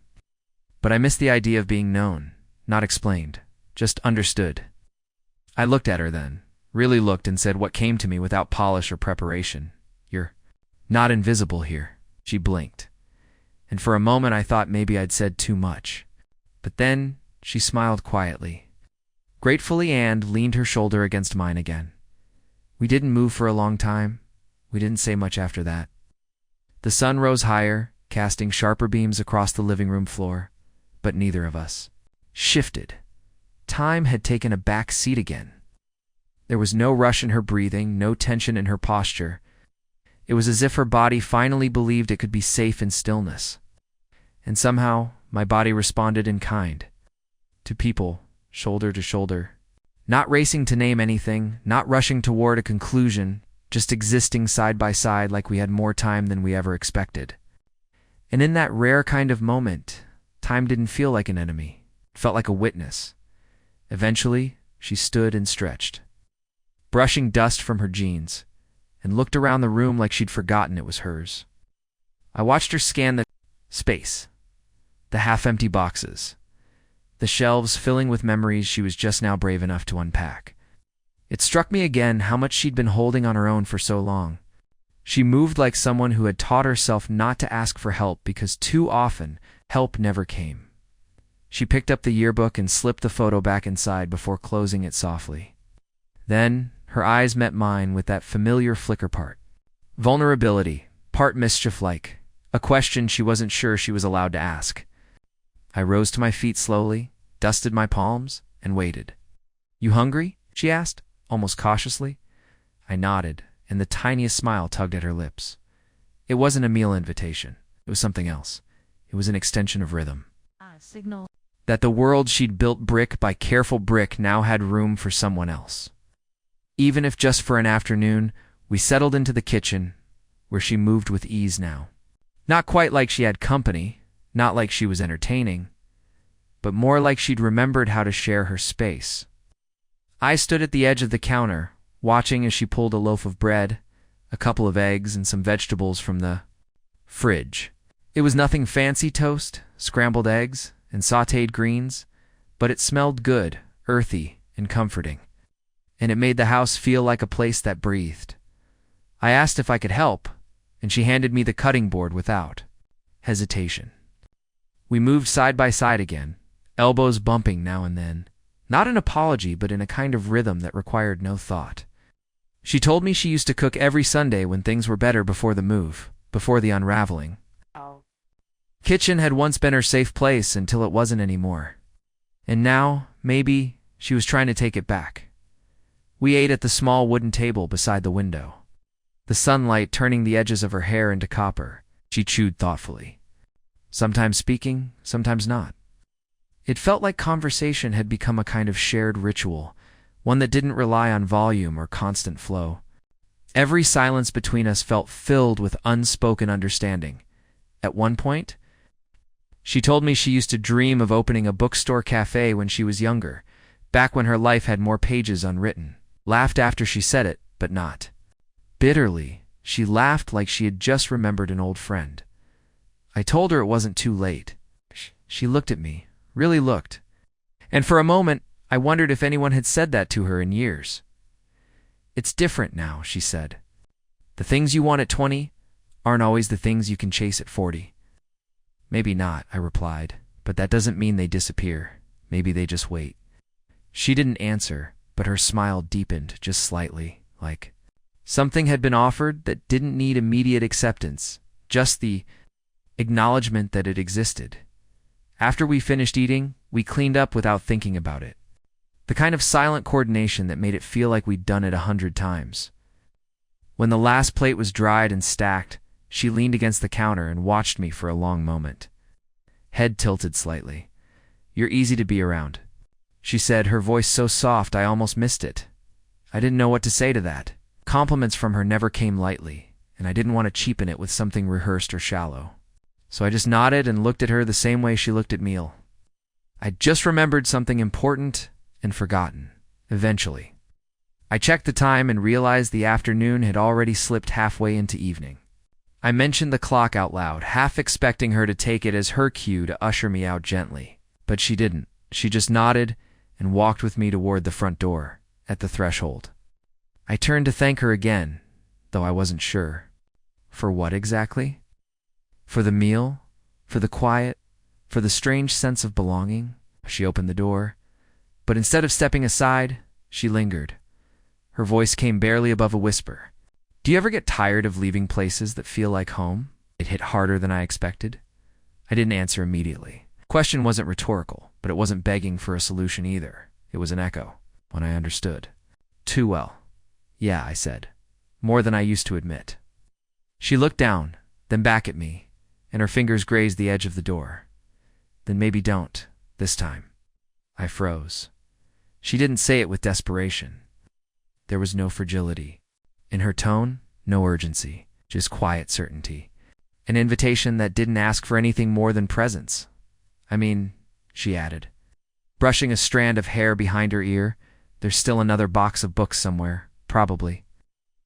But I miss the idea of being known, not explained, just understood." I looked at her then, really looked, and said what came to me without polish or preparation. "You're not invisible here." She blinked, and for a moment I thought maybe I'd said too much. But then she smiled quietly, gratefully, and leaned her shoulder against mine again. We didn't move for a long time. We didn't say much after that. The sun rose higher, casting sharper beams across the living room floor, but neither of us shifted. Time had taken a back seat again. There was no rush in her breathing, no tension in her posture. It was as if her body finally believed it could be safe in stillness. And somehow, my body responded in kind. To people, shoulder to shoulder. Not racing to name anything, not rushing toward a conclusion, just existing side by side like we had more time than we ever expected. And in that rare kind of moment, time didn't feel like an enemy. It felt like a witness. Eventually, she stood and stretched, brushing dust from her jeans, and looked around the room like she'd forgotten it was hers. I watched her scan the space, the half-empty boxes, the shelves filling with memories she was just now brave enough to unpack. It struck me again how much she'd been holding on her own for so long. She moved like someone who had taught herself not to ask for help because too often help never came. She picked up the yearbook and slipped the photo back inside before closing it softly. Then, her eyes met mine with that familiar flicker part. Vulnerability, part mischief-like, a question she wasn't sure she was allowed to ask. I rose to my feet slowly, dusted my palms, and waited. "You hungry?" she asked, almost cautiously. I nodded, and the tiniest smile tugged at her lips. It wasn't a meal invitation. It was something else. It was an extension of rhythm. A signal. That the world she'd built brick by careful brick now had room for someone else. Even if just for an afternoon, we settled into the kitchen, where she moved with ease now. Not quite like she had company, not like she was entertaining, but more like she'd remembered how to share her space. I stood at the edge of the counter, watching as she pulled a loaf of bread, a couple of eggs, and some vegetables from the fridge. It was nothing fancy: toast, scrambled eggs, and sautéed greens, but it smelled good, earthy, and comforting, and it made the house feel like a place that breathed. I asked if I could help, and she handed me the cutting board without hesitation. We moved side by side again, elbows bumping now and then, not an apology but in a kind of rhythm that required no thought. She told me she used to cook every Sunday when things were better before the move, before the unraveling. Kitchen had once been her safe place until it wasn't anymore. And now, maybe, she was trying to take it back. We ate at the small wooden table beside the window, the sunlight turning the edges of her hair into copper. She chewed thoughtfully, sometimes speaking, sometimes not. It felt like conversation had become a kind of shared ritual, one that didn't rely on volume or constant flow. Every silence between us felt filled with unspoken understanding. At one point, she told me she used to dream of opening a bookstore cafe when she was younger, back when her life had more pages unwritten. Laughed after she said it, but not bitterly. She laughed like she had just remembered an old friend. I told her it wasn't too late. She looked at me, really looked, and for a moment I wondered if anyone had said that to her in years. "It's different now," she said. "The things you want at 20 aren't always the things you can chase at 40. "Maybe not," I replied, "but that doesn't mean they disappear. Maybe they just wait." She didn't answer, but her smile deepened just slightly, like something had been offered that didn't need immediate acceptance, just the acknowledgement that it existed. After we finished eating, we cleaned up without thinking about it. The kind of silent coordination that made it feel like we'd done it 100 times. When the last plate was dried and stacked, she leaned against the counter and watched me for a long moment. Head tilted slightly. "You're easy to be around," she said, her voice so soft I almost missed it. I didn't know what to say to that. Compliments from her never came lightly, and I didn't want to cheapen it with something rehearsed or shallow. So I just nodded and looked at her the same way she looked at Meal. I'd just remembered something important and forgotten, eventually. I checked the time and realized the afternoon had already slipped halfway into evening. I mentioned the clock out loud, half expecting her to take it as her cue to usher me out gently. But she didn't. She just nodded and walked with me toward the front door, at the threshold. I turned to thank her again, though I wasn't sure. For what exactly? For the meal? For the quiet? For the strange sense of belonging? She opened the door, but instead of stepping aside, she lingered. Her voice came barely above a whisper. "Do you ever get tired of leaving places that feel like home?" It hit harder than I expected. I didn't answer immediately. The question wasn't rhetorical, but it wasn't begging for a solution either. It was an echo, when I understood. Too well. "Yeah," I said, more than I used to admit. She looked down, then back at me, and her fingers grazed the edge of the door. "Then maybe don't, this time." I froze. She didn't say it with desperation. There was no fragility. In her tone, no urgency, just quiet certainty. An invitation that didn't ask for anything more than presence. "I mean," she added, brushing a strand of hair behind her ear, "there's still another box of books somewhere, probably."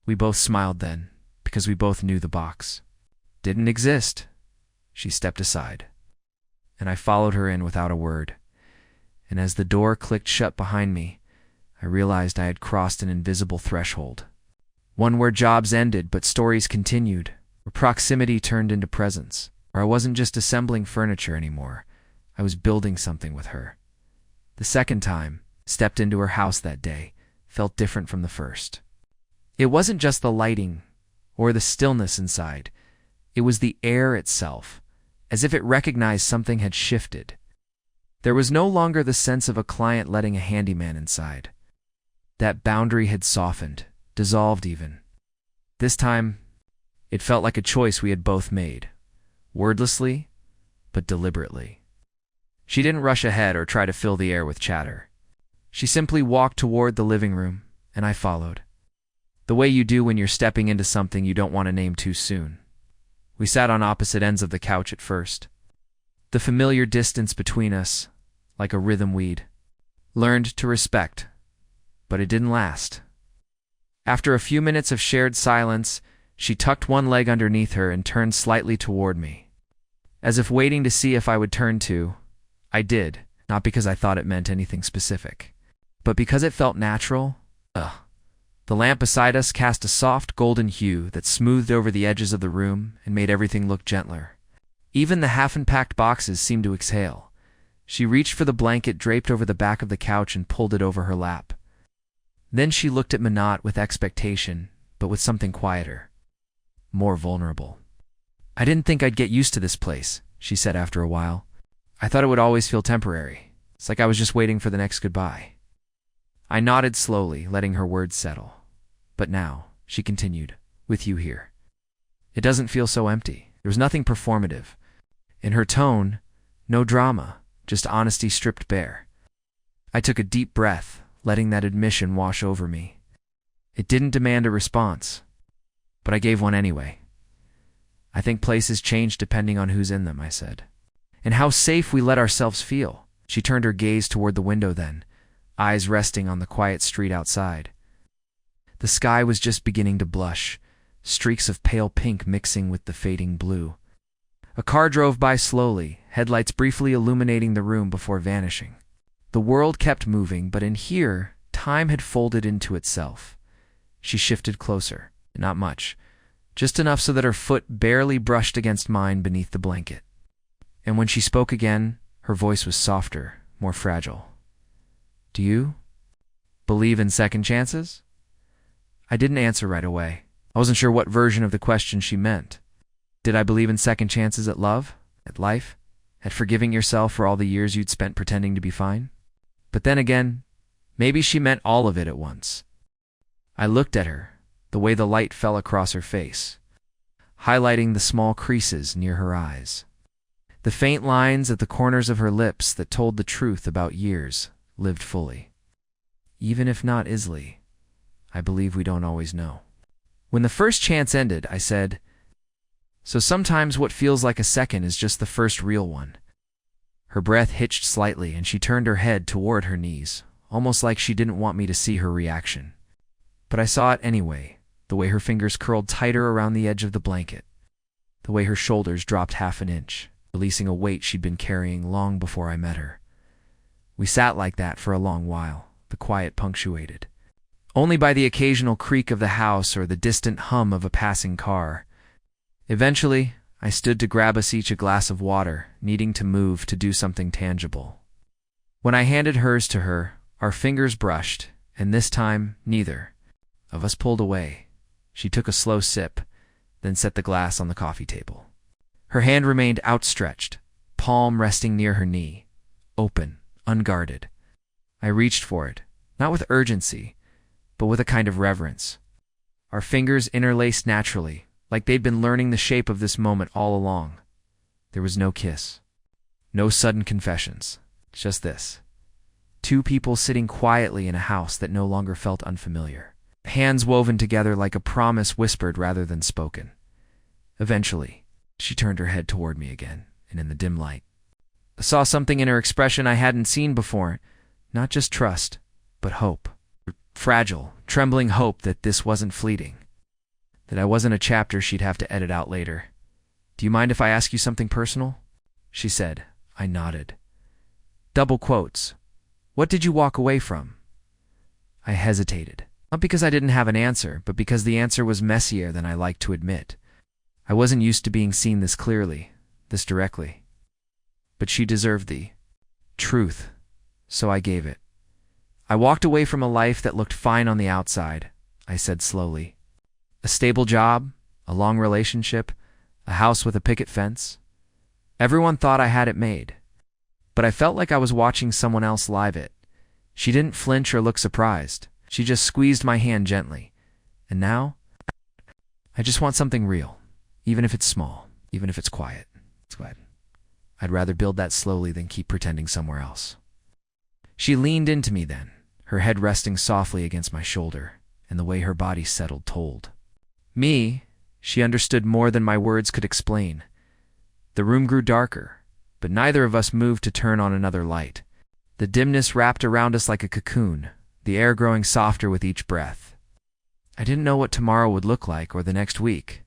We both smiled then, because we both knew the box didn't exist. She stepped aside, and I followed her in without a word. And as the door clicked shut behind me, I realized I had crossed an invisible threshold. One where jobs ended but stories continued, where proximity turned into presence, where I wasn't just assembling furniture anymore. I was building something with her. The second time, stepped into her house that day, felt different from the first. It wasn't just the lighting or the stillness inside. It was the air itself, as if it recognized something had shifted. There was no longer the sense of a client letting a handyman inside. That boundary had softened, dissolved even. This time, it felt like a choice we had both made, wordlessly, but deliberately. She didn't rush ahead or try to fill the air with chatter. She simply walked toward the living room, and I followed. The way you do when you're stepping into something you don't want to name too soon. We sat on opposite ends of the couch at first. The familiar distance between us, like a rhythm we'd learned to respect, but it didn't last. After a few minutes of shared silence, she tucked one leg underneath her and turned slightly toward me. As if waiting to see if I would turn too, I did, not because I thought it meant anything specific, but because it felt natural. The lamp beside us cast a soft golden hue that smoothed over the edges of the room and made everything look gentler. Even the half-unpacked boxes seemed to exhale. She reached for the blanket draped over the back of the couch and pulled it over her lap. Then she looked at Minot with expectation, but with something quieter, more vulnerable. "I didn't think I'd get used to this place," she said after a while. "I thought it would always feel temporary. It's like I was just waiting for the next goodbye." I nodded slowly, letting her words settle. "But now," she continued, "with you here, it doesn't feel so empty. There was nothing performative. In her tone, no drama, just honesty stripped bare." I took a deep breath, letting that admission wash over me. It didn't demand a response, but I gave one anyway. "I think places change depending on who's in them," I said. "And how safe we let ourselves feel." She turned her gaze toward the window then, eyes resting on the quiet street outside. The sky was just beginning to blush, streaks of pale pink mixing with the fading blue. A car drove by slowly, headlights briefly illuminating the room before vanishing. The world kept moving, but in here, time had folded into itself. She shifted closer, not much, just enough so that her foot barely brushed against mine beneath the blanket. And when she spoke again, her voice was softer, more fragile. "Do you believe in second chances?" I didn't answer right away. I wasn't sure what version of the question she meant. Did I believe in second chances at love, at life, at forgiving yourself for all the years you'd spent pretending to be fine? But then again, maybe she meant all of it at once. I looked at her, the way the light fell across her face, highlighting the small creases near her eyes. The faint lines at the corners of her lips that told the truth about years lived fully. Even if not easily, I believe we don't always know. When the first chance ended, I said, "So sometimes what feels like a second is just the first real one." Her breath hitched slightly and she turned her head toward her knees, almost like she didn't want me to see her reaction. But I saw it anyway, the way her fingers curled tighter around the edge of the blanket, the way her shoulders dropped half an inch, releasing a weight she'd been carrying long before I met her. We sat like that for a long while, the quiet punctuated only by the occasional creak of the house or the distant hum of a passing car. Eventually, I stood to grab us each a glass of water, needing to move to do something tangible. When I handed hers to her, our fingers brushed, and this time, neither of us pulled away. She took a slow sip, then set the glass on the coffee table. Her hand remained outstretched, palm resting near her knee, open, unguarded. I reached for it, not with urgency, but with a kind of reverence. Our fingers interlaced naturally, like they'd been learning the shape of this moment all along. There was no kiss, no sudden confessions, just this. Two people sitting quietly in a house that no longer felt unfamiliar. Hands woven together like a promise whispered rather than spoken. Eventually, she turned her head toward me again, and in the dim light, I saw something in her expression I hadn't seen before. Not just trust, but hope. Fragile, trembling hope that this wasn't fleeting, that I wasn't a chapter she'd have to edit out later. "Do you mind if I ask you something personal?" she said. I nodded. Double quotes. "What did you walk away from?" I hesitated, not because I didn't have an answer, but because the answer was messier than I liked to admit. I wasn't used to being seen this clearly, this directly. But she deserved the truth, so I gave it. I walked away from a life that looked fine on the outside, I said slowly. A stable job, a long relationship, a house with a picket fence. Everyone thought I had it made. But I felt like I was watching someone else live it. She didn't flinch or look surprised. She just squeezed my hand gently. And now, I just want something real, even if it's small, even if it's quiet. I'd rather build that slowly than keep pretending somewhere else. She leaned into me then, her head resting softly against my shoulder, and the way her body settled told. Me, she understood more than my words could explain. The room grew darker, but neither of us moved to turn on another light. The dimness wrapped around us like a cocoon, the air growing softer with each breath. I didn't know what tomorrow would look like or the next week.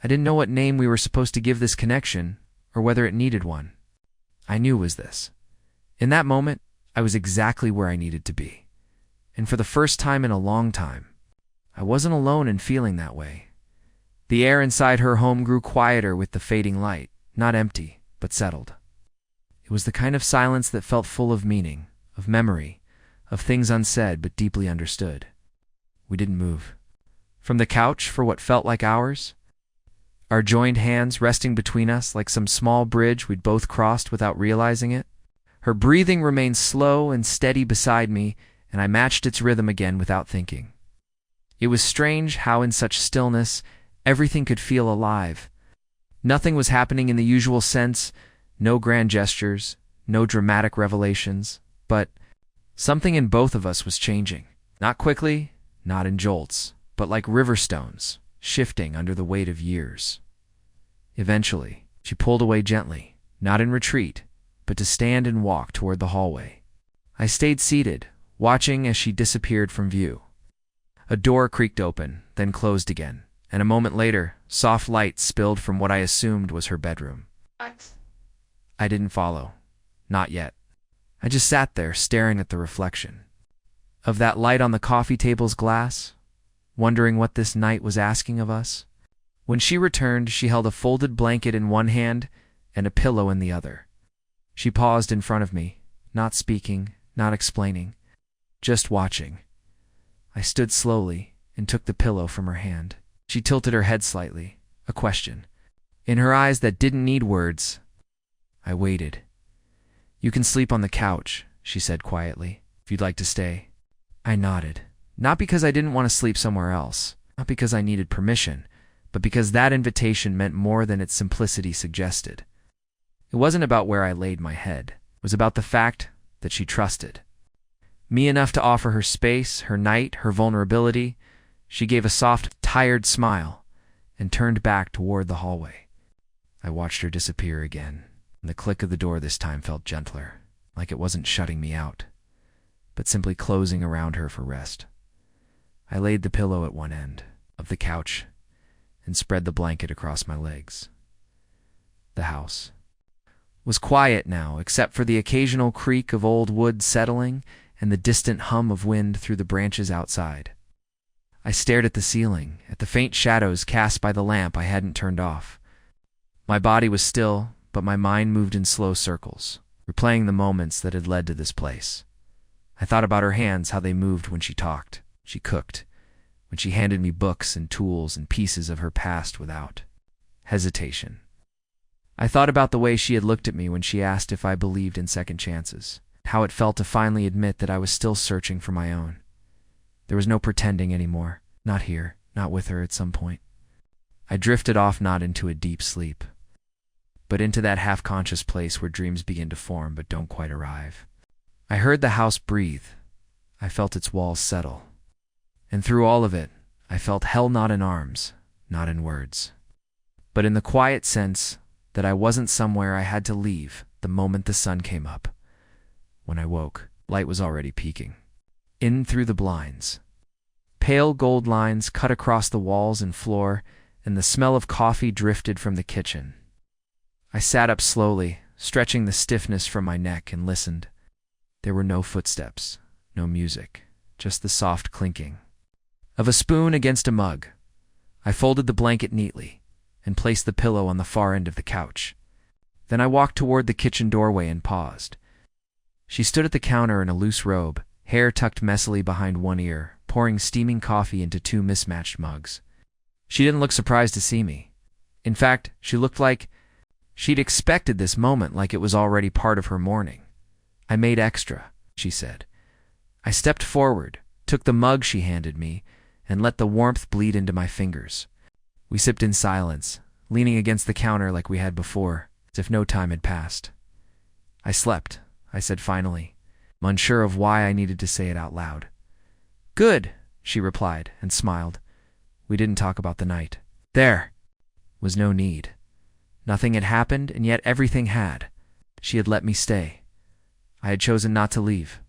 I didn't know what name we were supposed to give this connection or whether it needed one. I knew it was this. In that moment, I was exactly where I needed to be. And for the first time in a long time, I wasn't alone in feeling that way. The air inside her home grew quieter with the fading light, not empty, but settled. It was the kind of silence that felt full of meaning, of memory, of things unsaid but deeply understood. We didn't move. From the couch for what felt like hours, our joined hands resting between us like some small bridge we'd both crossed without realizing it. Her breathing remained slow and steady beside me, and I matched its rhythm again without thinking. It was strange how in such stillness everything could feel alive. Nothing was happening in the usual sense, no grand gestures, no dramatic revelations, but something in both of us was changing. Not quickly, not in jolts, but like river stones, shifting under the weight of years. Eventually, she pulled away gently, not in retreat, but to stand and walk toward the hallway. I stayed seated, watching as she disappeared from view. A door creaked open, then closed again, and a moment later, soft light spilled from what I assumed was her bedroom. I didn't follow. Not yet. I just sat there, staring at the reflection of that light on the coffee table's glass, wondering what this night was asking of us. When she returned, she held a folded blanket in one hand and a pillow in the other. She paused in front of me, not speaking, not explaining, just watching. I stood slowly and took the pillow from her hand. She tilted her head slightly, a question. In her eyes that didn't need words, I waited. "You can sleep on the couch," she said quietly, "if you'd like to stay." I nodded, not because I didn't want to sleep somewhere else, not because I needed permission, but because that invitation meant more than its simplicity suggested. It wasn't about where I laid my head. It was about the fact that she trusted me enough to offer her space, her night, her vulnerability. She gave a soft, tired smile and turned back toward the hallway. I watched her disappear again, and the click of the door this time felt gentler, like it wasn't shutting me out, but simply closing around her for rest. I laid the pillow at one end of the couch and spread the blanket across my legs. The house was quiet now, except for the occasional creak of old wood settling and the distant hum of wind through the branches outside. I stared at the ceiling, at the faint shadows cast by the lamp I hadn't turned off. My body was still, but my mind moved in slow circles, replaying the moments that had led to this place. I thought about her hands, how they moved when she talked, she cooked, when she handed me books and tools and pieces of her past without hesitation. I thought about the way she had looked at me when she asked if I believed in second chances, how it felt to finally admit that I was still searching for my own. There was no pretending anymore, not here, not with her at some point. I drifted off not into a deep sleep, but into that half-conscious place where dreams begin to form but don't quite arrive. I heard the house breathe. I felt its walls settle. And through all of it, I felt hell not in arms, not in words, but in the quiet sense that I wasn't somewhere I had to leave the moment the sun came up. When I woke, light was already peeking. In through the blinds. Pale gold lines cut across the walls and floor, and the smell of coffee drifted from the kitchen. I sat up slowly, stretching the stiffness from my neck, and listened. There were no footsteps, no music, just the soft clinking of a spoon against a mug. I folded the blanket neatly and placed the pillow on the far end of the couch. Then I walked toward the kitchen doorway and paused. She stood at the counter in a loose robe, hair tucked messily behind one ear, pouring steaming coffee into two mismatched mugs. She didn't look surprised to see me. In fact, she looked like she'd expected this moment, like it was already part of her morning. "I made extra," she said. I stepped forward, took the mug she handed me, and let the warmth bleed into my fingers. We sipped in silence, leaning against the counter like we had before, as if no time had passed. "I slept," I said finally, unsure of why I needed to say it out loud. "Good," she replied and smiled. We didn't talk about the night. There was no need. Nothing had happened, and yet everything had. She had let me stay. I had chosen not to leave.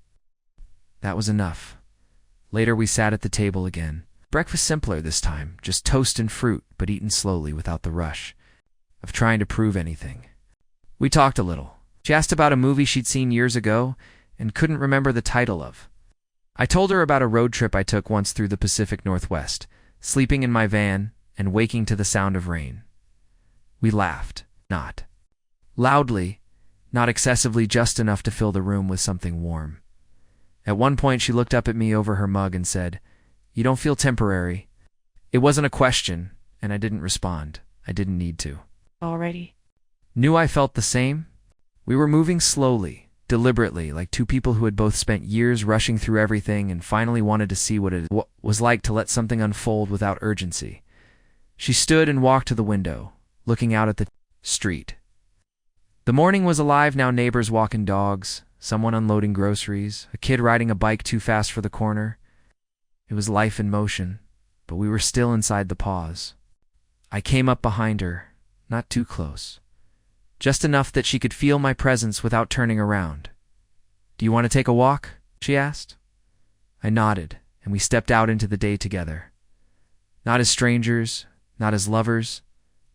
That was enough. Later we sat at the table again. Breakfast simpler this time, just toast and fruit, but eaten slowly without the rush of trying to prove anything. We talked a little. She asked about a movie she'd seen years ago and couldn't remember the title of. I told her about a road trip I took once through the Pacific Northwest, sleeping in my van and waking to the sound of rain. We laughed, not loudly, not excessively, just enough to fill the room with something warm. At one point she looked up at me over her mug and said, "You don't feel temporary." It wasn't a question, and I didn't respond. I didn't need to. Already. Knew I felt the same? We were moving slowly, deliberately, like two people who had both spent years rushing through everything and finally wanted to see what it was like to let something unfold without urgency. She stood and walked to the window, looking out at the street. The morning was alive now, neighbors walking dogs, someone unloading groceries, a kid riding a bike too fast for the corner. It was life in motion, but we were still inside the pause. I came up behind her, not too close, just enough that she could feel my presence without turning around. "Do you want to take a walk?" she asked. I nodded, and we stepped out into the day together. Not as strangers, not as lovers,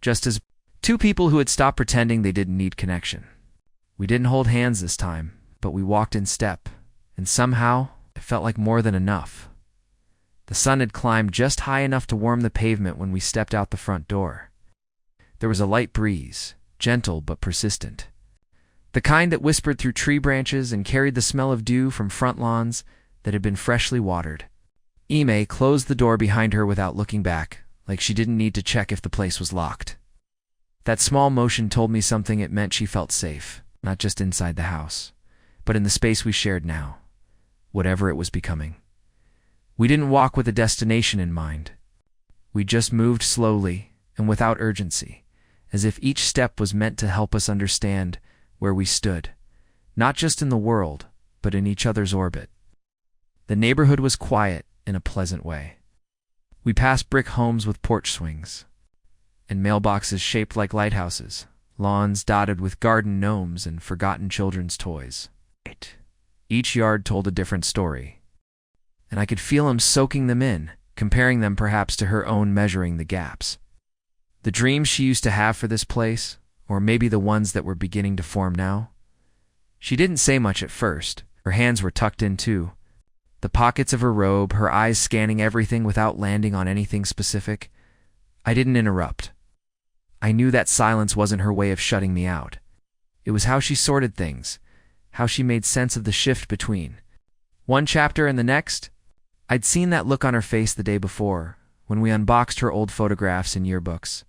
just as two people who had stopped pretending they didn't need connection. We didn't hold hands this time, but we walked in step, and somehow it felt like more than enough. The sun had climbed just high enough to warm the pavement when we stepped out the front door. There was a light breeze, gentle but persistent, the kind that whispered through tree branches and carried the smell of dew from front lawns that had been freshly watered. Ime closed the door behind her without looking back, like she didn't need to check if the place was locked. That small motion told me something. It meant she felt safe, not just inside the house, but in the space we shared now, whatever it was becoming. We didn't walk with a destination in mind. We just moved slowly and without urgency, as if each step was meant to help us understand where we stood, not just in the world, but in each other's orbit. The neighborhood was quiet in a pleasant way. We passed brick homes with porch swings, and mailboxes shaped like lighthouses, lawns dotted with garden gnomes and forgotten children's toys. Each yard told a different story, and I could feel him soaking them in, comparing them perhaps to her own, measuring the gaps. The dreams she used to have for this place, or maybe the ones that were beginning to form now. She didn't say much at first. Her hands were tucked in too, the pockets of her robe, her eyes scanning everything without landing on anything specific. I didn't interrupt. I knew that silence wasn't her way of shutting me out. It was how she sorted things, how she made sense of the shift between one chapter and the next. I'd seen that look on her face the day before, when we unboxed her old photographs and yearbooks.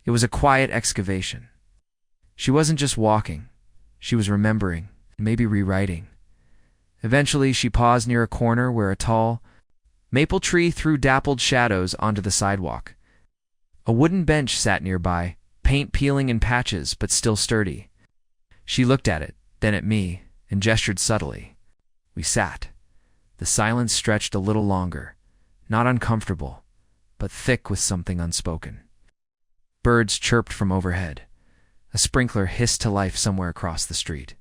It was a quiet excavation. She wasn't just walking. She was remembering, maybe rewriting. Eventually, she paused near a corner where a tall maple tree threw dappled shadows onto the sidewalk. A wooden bench sat nearby, paint peeling in patches but still sturdy. She looked at it, then at me, and gestured subtly. We sat. The silence stretched a little longer, not uncomfortable, but thick with something unspoken. Birds chirped from overhead. A sprinkler hissed to life somewhere across the street.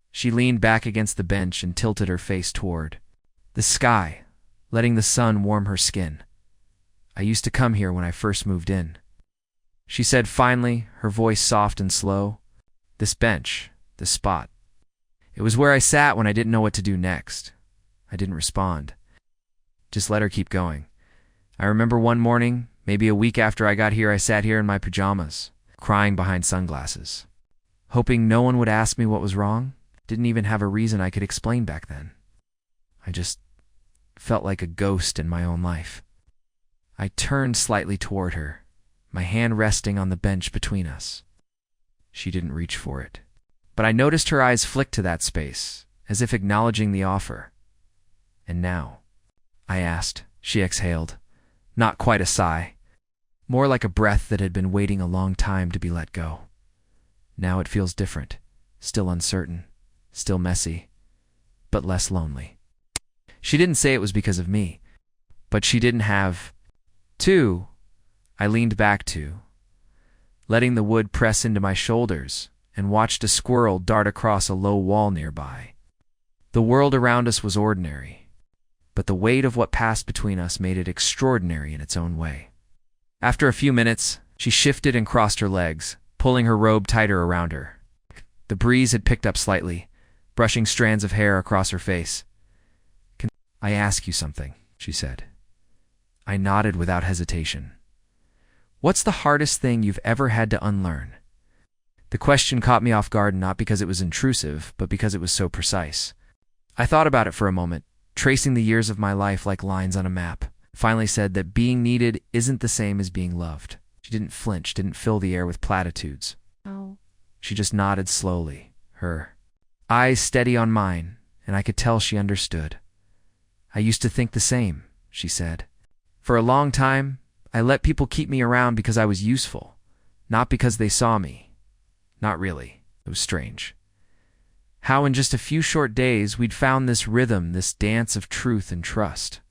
She leaned back against the bench and tilted her face toward the sky, letting the sun warm her skin. "I used to come here when I first moved in," she said finally, her voice soft and slow. "This bench, this spot. It was where I sat when I didn't know what to do next." I didn't respond. Just let her keep going. "I remember one morning, maybe a week after I got here, I sat here in my pajamas, crying behind sunglasses, hoping no one would ask me what was wrong. Didn't even have a reason I could explain back then. I just felt like a ghost in my own life. I turned slightly toward her, my hand resting on the bench between us. She didn't reach for it, but I noticed her eyes flick to that space, as if acknowledging the offer. "And now?" I asked. She exhaled, not quite a sigh, more like a breath that had been waiting a long time to be let go. "Now it feels different, still uncertain, still messy, but less lonely." She didn't say it was because of me, but she didn't have to. I leaned back letting the wood press into my shoulders, and watched a squirrel dart across a low wall nearby. The world around us was ordinary, but the weight of what passed between us made it extraordinary in its own way. After a few minutes, she shifted and crossed her legs, pulling her robe tighter around her. The breeze had picked up slightly, brushing strands of hair across her face. "Can I ask you something?" she said. I nodded without hesitation. "What's the hardest thing you've ever had to unlearn?" The question caught me off guard, not because it was intrusive, but because it was so precise. I thought about it for a moment, tracing the years of my life like lines on a map. Finally said that being needed isn't the same as being loved. She didn't flinch, didn't fill the air with platitudes. Oh. She just nodded slowly, her eyes steady on mine, and I could tell she understood. "I used to think the same," she said. "For a long time, I let people keep me around because I was useful, not because they saw me. Not really. It was strange. How in just a few short days we'd found this rhythm, this dance of truth and trust.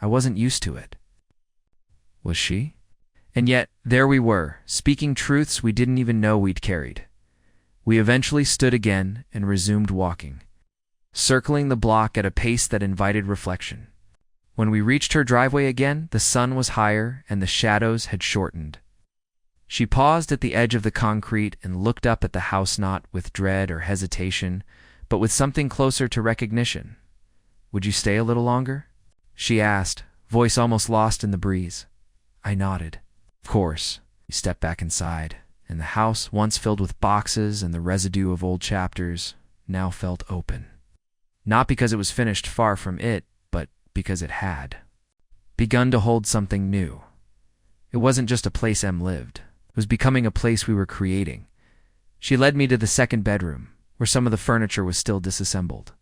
I wasn't used to it." Was she? And yet, there we were, speaking truths we didn't even know we'd carried. We eventually stood again and resumed walking, circling the block at a pace that invited reflection. When we reached her driveway again, the sun was higher and the shadows had shortened. She paused at the edge of the concrete and looked up at the house, not with dread or hesitation, but with something closer to recognition. "Would you stay a little longer?" she asked, voice almost lost in the breeze. I nodded. "Of course." We stepped back inside, and the house, once filled with boxes and the residue of old chapters, now felt open. Not because it was finished, far from it, but because it had begun to hold something new. It wasn't just a place Em lived. It was becoming a place we were creating. She led me to the second bedroom, where some of the furniture was still disassembled.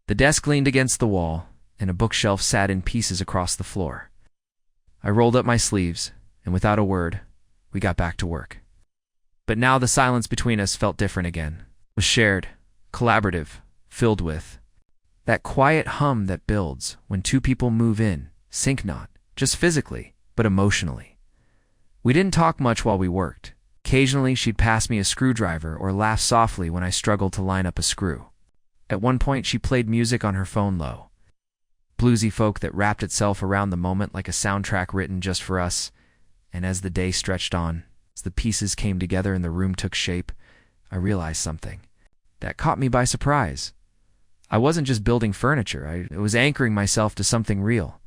The desk leaned against the wall, and a bookshelf sat in pieces across the floor. I rolled up my sleeves, and without a word, we got back to work. But now the silence between us felt different again. It was shared, collaborative, filled with that quiet hum that builds when two people move in, sync not just physically, but emotionally. We didn't talk much while we worked. Occasionally, she'd pass me a screwdriver or laugh softly when I struggled to line up a screw. At one point, she played music on her phone low, bluesy folk that wrapped itself around the moment like a soundtrack written just for us. And as the day stretched on, as the pieces came together and the room took shape, I realized something that caught me by surprise. I wasn't just building furniture, I was anchoring myself to something real.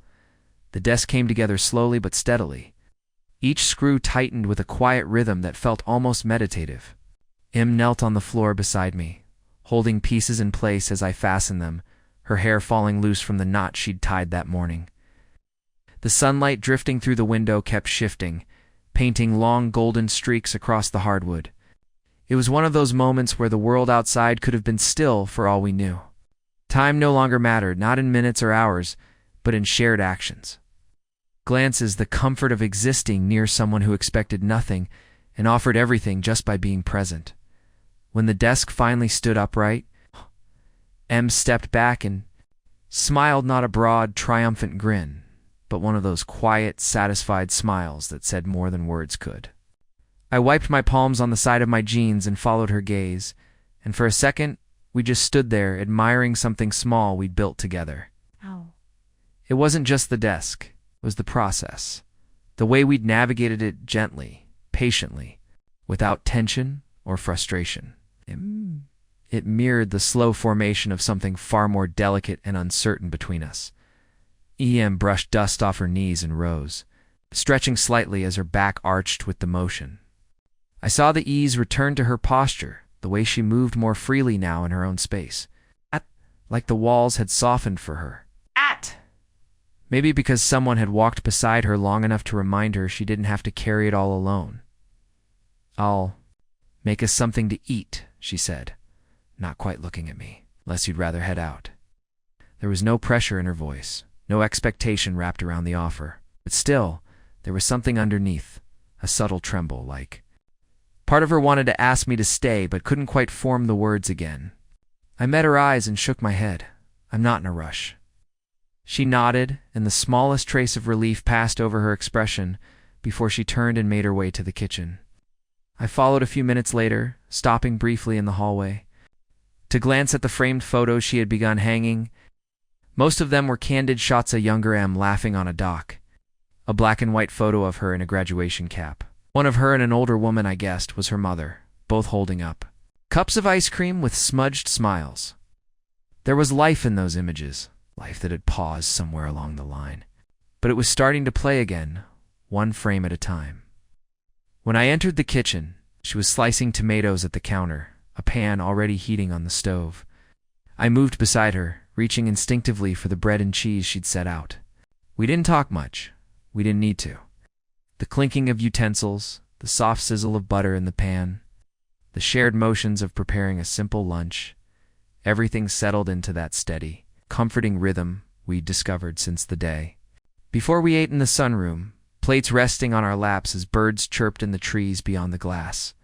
The desk came together slowly but steadily. Each screw tightened with a quiet rhythm that felt almost meditative. Em knelt on the floor beside me, holding pieces in place as I fastened them, her hair falling loose from the knot she'd tied that morning. The sunlight drifting through the window kept shifting, painting long golden streaks across the hardwood. It was one of those moments where the world outside could have been still for all we knew. Time no longer mattered, not in minutes or hours, but in shared actions. Glances, the comfort of existing near someone who expected nothing and offered everything just by being present. When the desk finally stood upright, Em stepped back and smiled, not a broad, triumphant grin, but one of those quiet, satisfied smiles that said more than words could. I wiped my palms on the side of my jeans and followed her gaze, and for a second, we just stood there admiring something small we'd built together. Oh. It wasn't just the desk, it was the process, the way we'd navigated it gently, patiently, without tension or frustration. It mirrored the slow formation of something far more delicate and uncertain between us. Em brushed dust off her knees and rose, stretching slightly as her back arched with the motion. I saw the ease return to her posture, the way she moved more freely now in her own space, like the walls had softened for her. Maybe because someone had walked beside her long enough to remind her she didn't have to carry it all alone. "I'll make us something to eat," she said, not quite looking at me, "unless you'd rather head out." There was no pressure in her voice, no expectation wrapped around the offer, but still, there was something underneath, a subtle tremble, like part of her wanted to ask me to stay but couldn't quite form the words again. I met her eyes and shook my head. "I'm not in a rush." She nodded, and the smallest trace of relief passed over her expression before she turned and made her way to the kitchen. I followed a few minutes later, stopping briefly in the hallway to glance at the framed photos she had begun hanging. Most of them were candid shots of younger Em laughing on a dock, a black and white photo of her in a graduation cap. One of her and an older woman, I guessed, was her mother, both holding up cups of ice cream with smudged smiles. There was life in those images, life that had paused somewhere along the line. But it was starting to play again, one frame at a time. When I entered the kitchen, she was slicing tomatoes at the counter, a pan already heating on the stove. I moved beside her, reaching instinctively for the bread and cheese she'd set out. We didn't talk much. We didn't need to. The clinking of utensils, the soft sizzle of butter in the pan, the shared motions of preparing a simple lunch, everything settled into that steady, comforting rhythm we'd discovered since the day before we ate in the sunroom, plates resting on our laps as birds chirped in the trees beyond the glass.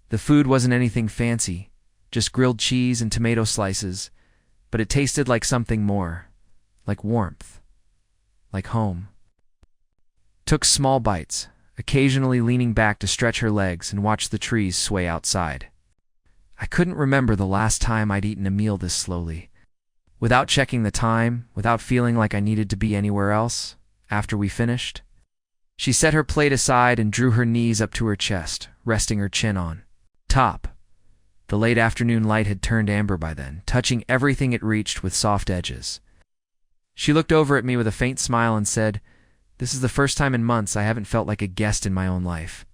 The food wasn't anything fancy, just grilled cheese and tomato slices, but it tasted like something more, like warmth, like home. Took small bites, occasionally leaning back to stretch her legs and watch the trees sway outside. I couldn't remember the last time I'd eaten a meal this slowly, without checking the time, without feeling like I needed to be anywhere else. After we finished, she set her plate aside and drew her knees up to her chest, resting her chin on top. The late afternoon light had turned amber by then, touching everything it reached with soft edges. She looked over at me with a faint smile and said, "This is the first time in months I haven't felt like a guest in my own life."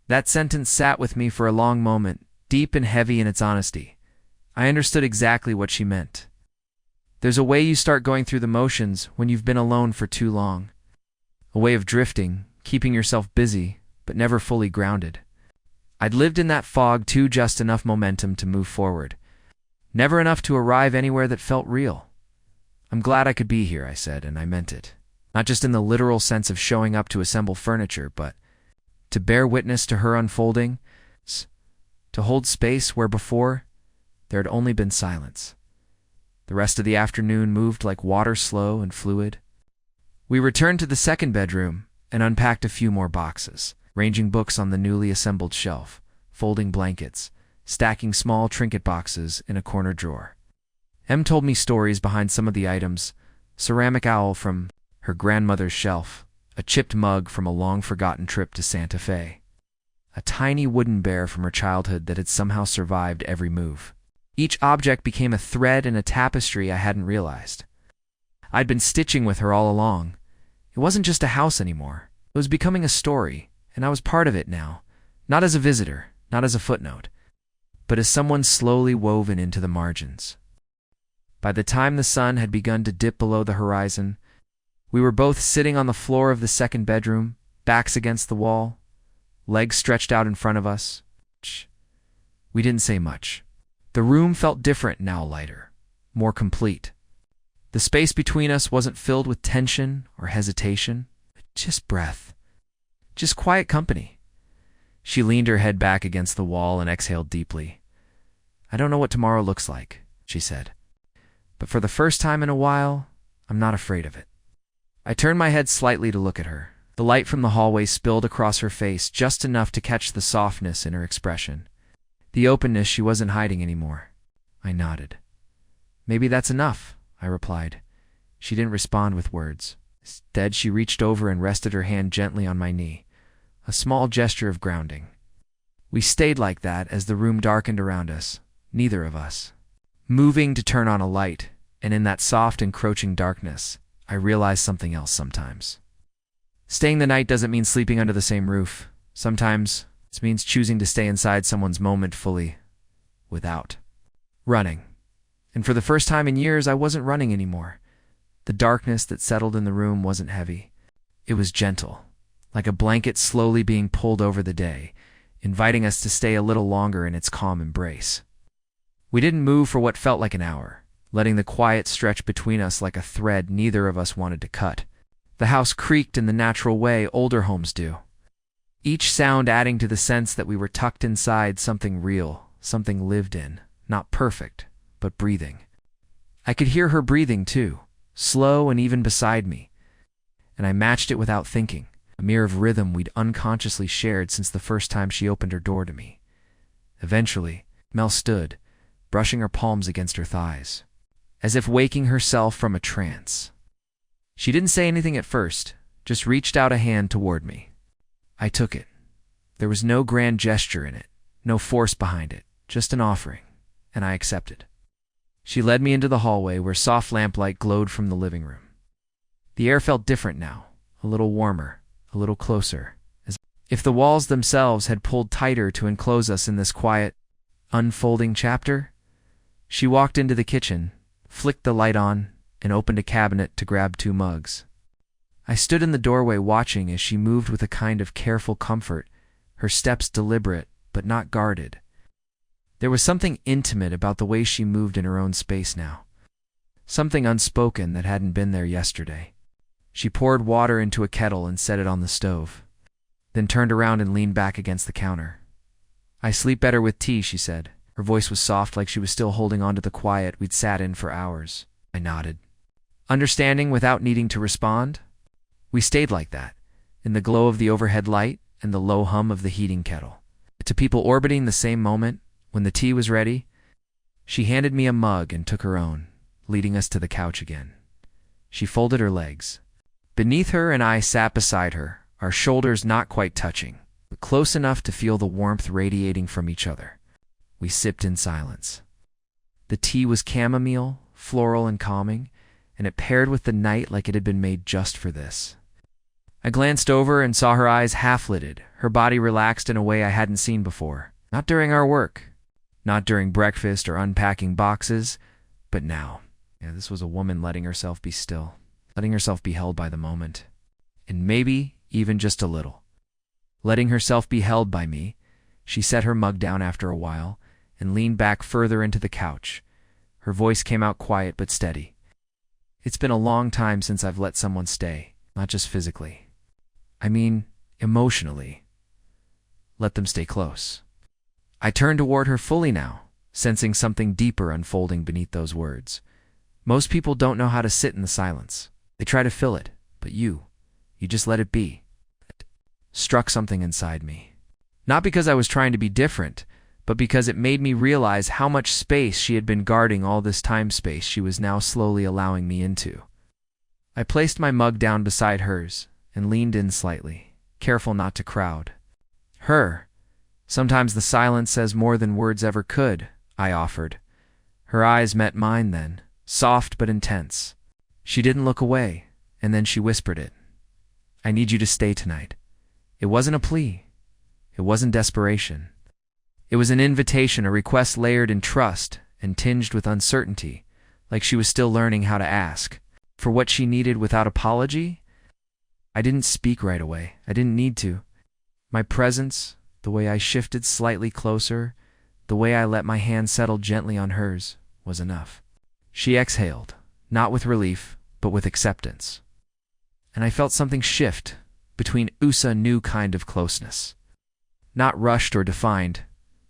That sentence sat with me for a long moment, deep and heavy in its honesty. I understood exactly what she meant. There's a way you start going through the motions when you've been alone for too long. A way of drifting, keeping yourself busy, but never fully grounded. I'd lived in that fog too, just enough momentum to move forward. Never enough to arrive anywhere that felt real. "I'm glad I could be here," I said, and I meant it. Not just in the literal sense of showing up to assemble furniture, but to bear witness to her unfolding, to hold space where before there had only been silence. The rest of the afternoon moved like water, slow and fluid. We returned to the second bedroom and unpacked a few more boxes, ranging books on the newly assembled shelf, folding blankets, stacking small trinket boxes in a corner drawer. Em told me stories behind some of the items: ceramic owl from her grandmother's shelf, a chipped mug from a long-forgotten trip to Santa Fe, a tiny wooden bear from her childhood that had somehow survived every move. Each object became a thread in a tapestry I hadn't realized. I'd been stitching with her all along. It wasn't just a house anymore. It was becoming a story, and I was part of it now, not as a visitor, not as a footnote, but as someone slowly woven into the margins. By the time the sun had begun to dip below the horizon, we were both sitting on the floor of the second bedroom, backs against the wall, legs stretched out in front of us. We didn't say much. The room felt different now, lighter, more complete. The space between us wasn't filled with tension or hesitation, just breath, just quiet company. She leaned her head back against the wall and exhaled deeply. "I don't know what tomorrow looks like," she said, "but for the first time in a while, I'm not afraid of it." I turned my head slightly to look at her. The light from the hallway spilled across her face just enough to catch the softness in her expression, the openness she wasn't hiding anymore. I nodded. "Maybe that's enough," I replied. She didn't respond with words. Instead, she reached over and rested her hand gently on my knee, a small gesture of grounding. We stayed like that as the room darkened around us, neither of us moving to turn on a light, and in that soft, encroaching darkness, I realized something else sometimes. Staying the night doesn't mean sleeping under the same roof. Sometimes it means choosing to stay inside someone's moment fully, without running. And for the first time in years, I wasn't running anymore. The darkness that settled in the room wasn't heavy. It was gentle, like a blanket slowly being pulled over the day, inviting us to stay a little longer in its calm embrace. We didn't move for what felt like an hour, letting the quiet stretch between us like a thread neither of us wanted to cut. The house creaked in the natural way older homes do, each sound adding to the sense that we were tucked inside something real, something lived in, not perfect, but breathing. I could hear her breathing too, slow and even beside me, and I matched it without thinking, a mirror of rhythm we'd unconsciously shared since the first time she opened her door to me. Eventually, Mel stood, brushing her palms against her thighs, as if waking herself from a trance. She didn't say anything at first, just reached out a hand toward me. I took it. There was no grand gesture in it, no force behind it, just an offering, and I accepted. She led me into the hallway where soft lamplight glowed from the living room. The air felt different now, a little warmer, a little closer, as if the walls themselves had pulled tighter to enclose us in this quiet, unfolding chapter. She walked into the kitchen, flicked the light on, and opened a cabinet to grab 2 mugs. I stood in the doorway watching as she moved with a kind of careful comfort, her steps deliberate but not guarded. There was something intimate about the way she moved in her own space now, something unspoken that hadn't been there yesterday. She poured water into a kettle and set it on the stove, then turned around and leaned back against the counter. "I sleep better with tea," she said. Her voice was soft, like she was still holding on to the quiet we'd sat in for hours. I nodded, understanding without needing to respond. We stayed like that, in the glow of the overhead light and the low hum of the heating kettle. To people orbiting the same moment, when the tea was ready, she handed me a mug and took her own, leading us to the couch again. She folded her legs. Beneath her and I sat beside her, our shoulders not quite touching, but close enough to feel the warmth radiating from each other. We sipped in silence. The tea was chamomile, floral and calming, and it paired with the night like it had been made just for this. I glanced over and saw her eyes half-lidded, her body relaxed in a way I hadn't seen before. Not during our work, not during breakfast or unpacking boxes, but now. This was a woman letting herself be still, letting herself be held by the moment, and maybe even just a little. Letting herself be held by me, she set her mug down after a while and leaned back further into the couch. Her voice came out quiet but steady. "It's been a long time since I've let someone stay, not just physically. I mean, emotionally. Let them stay close." I turned toward her fully now, sensing something deeper unfolding beneath those words. Most people don't know how to sit in the silence. They try to fill it, but you just let it be. It struck something inside me. Not because I was trying to be different, but because it made me realize how much space she had been guarding all this time space she was now slowly allowing me into. I placed my mug down beside hers and leaned in slightly, careful not to crowd. "Her. Sometimes the silence says more than words ever could," I offered. Her eyes met mine then, soft but intense. She didn't look away, and then she whispered it. "I need you to stay tonight." It wasn't a plea. It wasn't desperation. It was an invitation, a request layered in trust and tinged with uncertainty, like she was still learning how to ask for what she needed without apology. I didn't speak right away. I didn't need to. My presence, the way I shifted slightly closer, the way I let my hand settle gently on hers, was enough. She exhaled, not with relief, but with acceptance. And I felt something shift between us, a new kind of closeness. Not rushed or defined,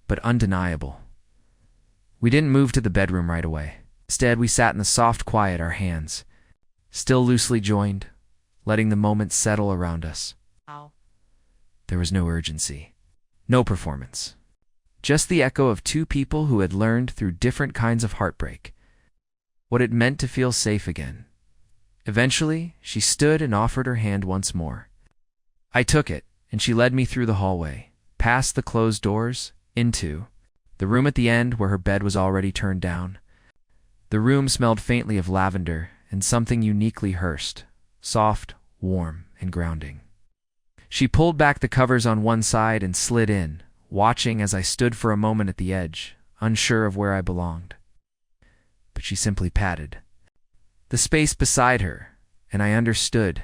but undeniable. We didn't move to the bedroom right away. Instead, we sat in the soft quiet, our hands still loosely joined, letting the moment settle around us. There was no urgency, no performance. Just the echo of 2 people who had learned through different kinds of heartbreak what it meant to feel safe again. Eventually, she stood and offered her hand once more. I took it, and she led me through the hallway, past the closed doors, into the room at the end where her bed was already turned down. The room smelled faintly of lavender and something uniquely Hearst, soft, warm, and grounding. She pulled back the covers on one side and slid in, watching as I stood for a moment at the edge, unsure of where I belonged. But she simply patted. the space beside her, and I understood.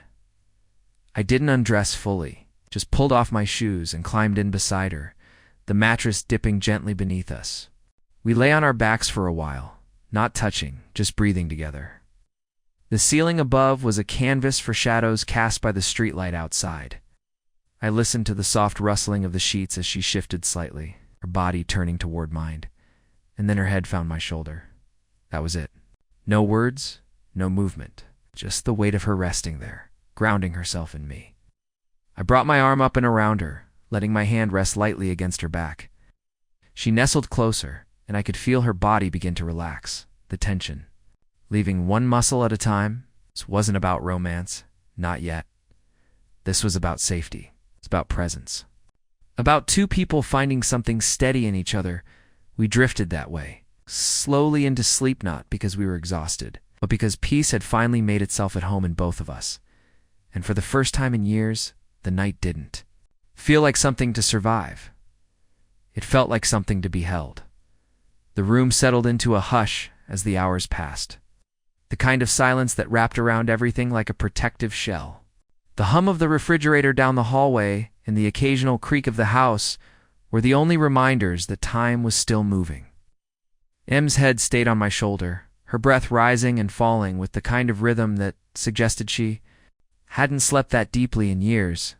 I didn't undress fully, just pulled off my shoes and climbed in beside her, the mattress dipping gently beneath us. We lay on our backs for a while, not touching, just breathing together. The ceiling above was a canvas for shadows cast by the streetlight outside. I listened to the soft rustling of the sheets as she shifted slightly, her body turning toward mine, and then her head found my shoulder. That was it. No words, no movement, just the weight of her resting there, grounding herself in me. I brought my arm up and around her, letting my hand rest lightly against her back. She nestled closer, and I could feel her body begin to relax, the tension. Leaving one muscle at a time. This wasn't about romance, not yet. This was about safety. It's about presence. About two people finding something steady in each other. We drifted that way, slowly into sleep, not because we were exhausted, but because peace had finally made itself at home in both of us. And for the first time in years, the night didn't feel like something to survive. It felt like something to be held. The room settled into a hush as the hours passed. The kind of silence that wrapped around everything like a protective shell. The hum of the refrigerator down the hallway and the occasional creak of the house were the only reminders that time was still moving. Em's head stayed on my shoulder, her breath rising and falling with the kind of rhythm that suggested she hadn't slept that deeply in years.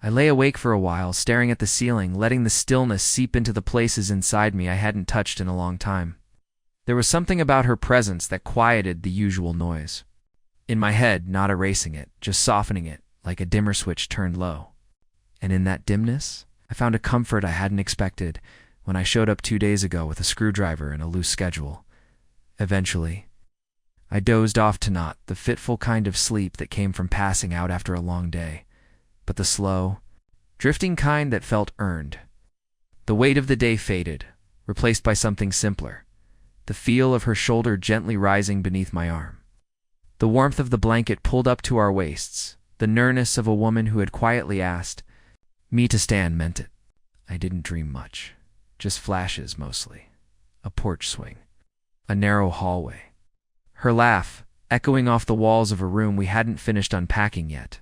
I lay awake for a while, staring at the ceiling, letting the stillness seep into the places inside me I hadn't touched in a long time. There was something about her presence that quieted the usual noise. In my head, not erasing it, just softening it, like a dimmer switch turned low. And in that dimness, I found a comfort I hadn't expected when I showed up 2 days ago with a screwdriver and a loose schedule. Eventually, I dozed off to not the fitful kind of sleep that came from passing out after a long day, but the slow, drifting kind that felt earned. The weight of the day faded, replaced by something simpler, the feel of her shoulder gently rising beneath my arm. The warmth of the blanket pulled up to our waists, the nearness of a woman who had quietly asked me to stand meant it. I didn't dream much, just flashes mostly. A porch swing, a narrow hallway. Her laugh, echoing off the walls of a room we hadn't finished unpacking yet.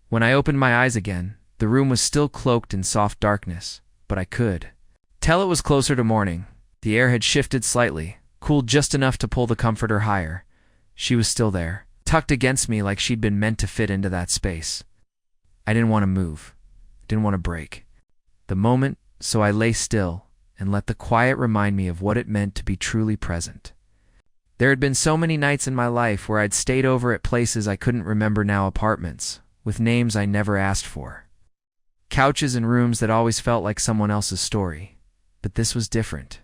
When I opened my eyes again, the room was still cloaked in soft darkness, but I could tell it was closer to morning. The air had shifted slightly, cooled just enough to pull the comforter higher. She was still there, tucked against me like she'd been meant to fit into that space. I didn't want to move, didn't want to break the moment, so I lay still and let the quiet remind me of what it meant to be truly present. There had been so many nights in my life where I'd stayed over at places I couldn't remember now, apartments, with names I never asked for. Couches and rooms that always felt like someone else's story. But this was different.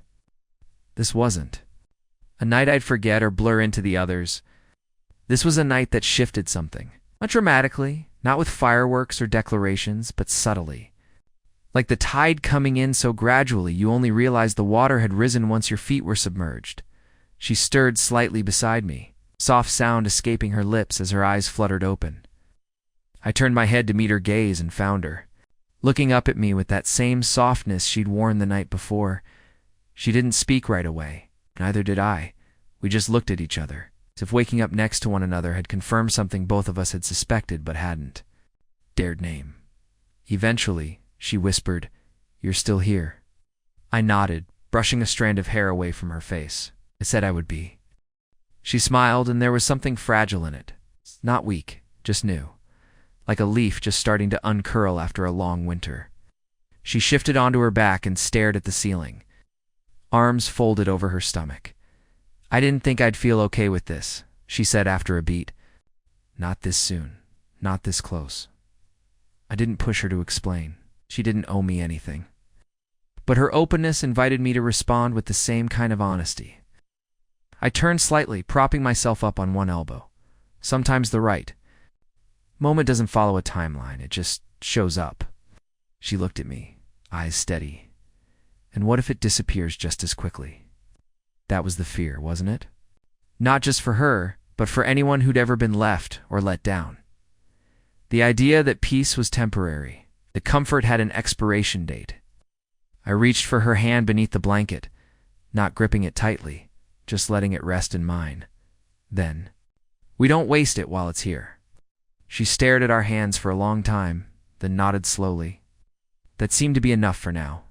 This wasn't a night I'd forget or blur into the others. This was a night that shifted something. Not dramatically, not with fireworks or declarations, but subtly. Like the tide coming in so gradually you only realized the water had risen once your feet were submerged. She stirred slightly beside me, soft sound escaping her lips as her eyes fluttered open. I turned my head to meet her gaze and found her looking up at me with that same softness she'd worn the night before. She didn't speak right away, neither did I. We just looked at each other, as if waking up next to one another had confirmed something both of us had suspected but hadn't dared name. Eventually, she whispered, "You're still here." I nodded, brushing a strand of hair away from her face. I said I would be. She smiled, and there was something fragile in it. Not weak, just new. Like a leaf just starting to uncurl after a long winter. She shifted onto her back and stared at the ceiling, arms folded over her stomach. "I didn't think I'd feel okay with this," she said after a beat. "Not this soon, not this close." I didn't push her to explain. She didn't owe me anything. But her openness invited me to respond with the same kind of honesty. I turned slightly, propping myself up on one elbow, sometimes the right. Moment doesn't follow a timeline, it just shows up. She looked at me, eyes steady. And what if it disappears just as quickly? That was the fear, wasn't it? Not just for her, but for anyone who'd ever been left or let down. The idea that peace was temporary, that comfort had an expiration date. I reached for her hand beneath the blanket, not gripping it tightly, just letting it rest in mine. Then, we don't waste it while it's here. She stared at our hands for a long time, then nodded slowly. That seemed to be enough for now.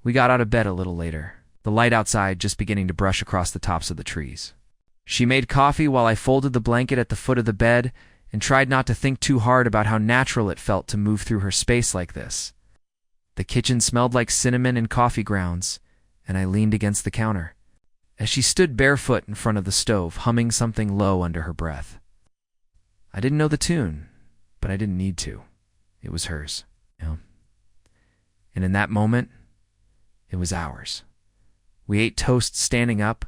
We got out of bed a little later, the light outside just beginning to brush across the tops of the trees. She made coffee while I folded the blanket at the foot of the bed and tried not to think too hard about how natural it felt to move through her space like this. The kitchen smelled like cinnamon and coffee grounds, and I leaned against the counter as she stood barefoot in front of the stove, humming something low under her breath. I didn't know the tune, but I didn't need to. It was hers. And in that moment, it was ours. We ate toast standing up,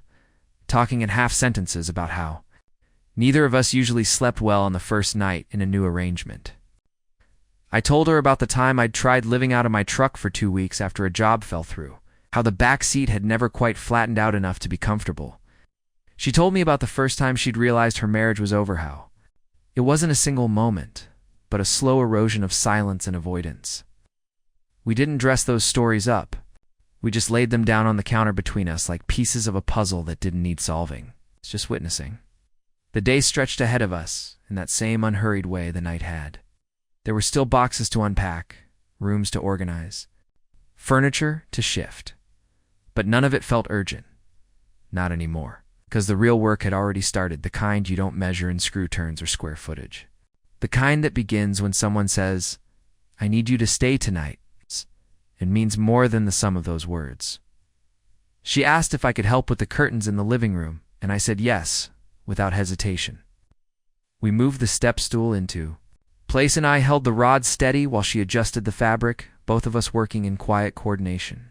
talking in half sentences about how neither of us usually slept well on the first night in a new arrangement. I told her about the time I'd tried living out of my truck for 2 weeks after a job fell through, how the back seat had never quite flattened out enough to be comfortable. She told me about the first time she'd realized her marriage was over, how it wasn't a single moment, but a slow erosion of silence and avoidance. We didn't dress those stories up. We just laid them down on the counter between us like pieces of a puzzle that didn't need solving. It's just witnessing. The day stretched ahead of us in that same unhurried way the night had. There were still boxes to unpack, rooms to organize, furniture to shift. But none of it felt urgent. Not anymore, because the real work had already started, the kind you don't measure in screw turns or square footage. The kind that begins when someone says, "I need you to stay tonight," and means more than the sum of those words. She asked if I could help with the curtains in the living room, and I said yes, without hesitation. We moved the step stool into place, and I held the rod steady while she adjusted the fabric, both of us working in quiet coordination.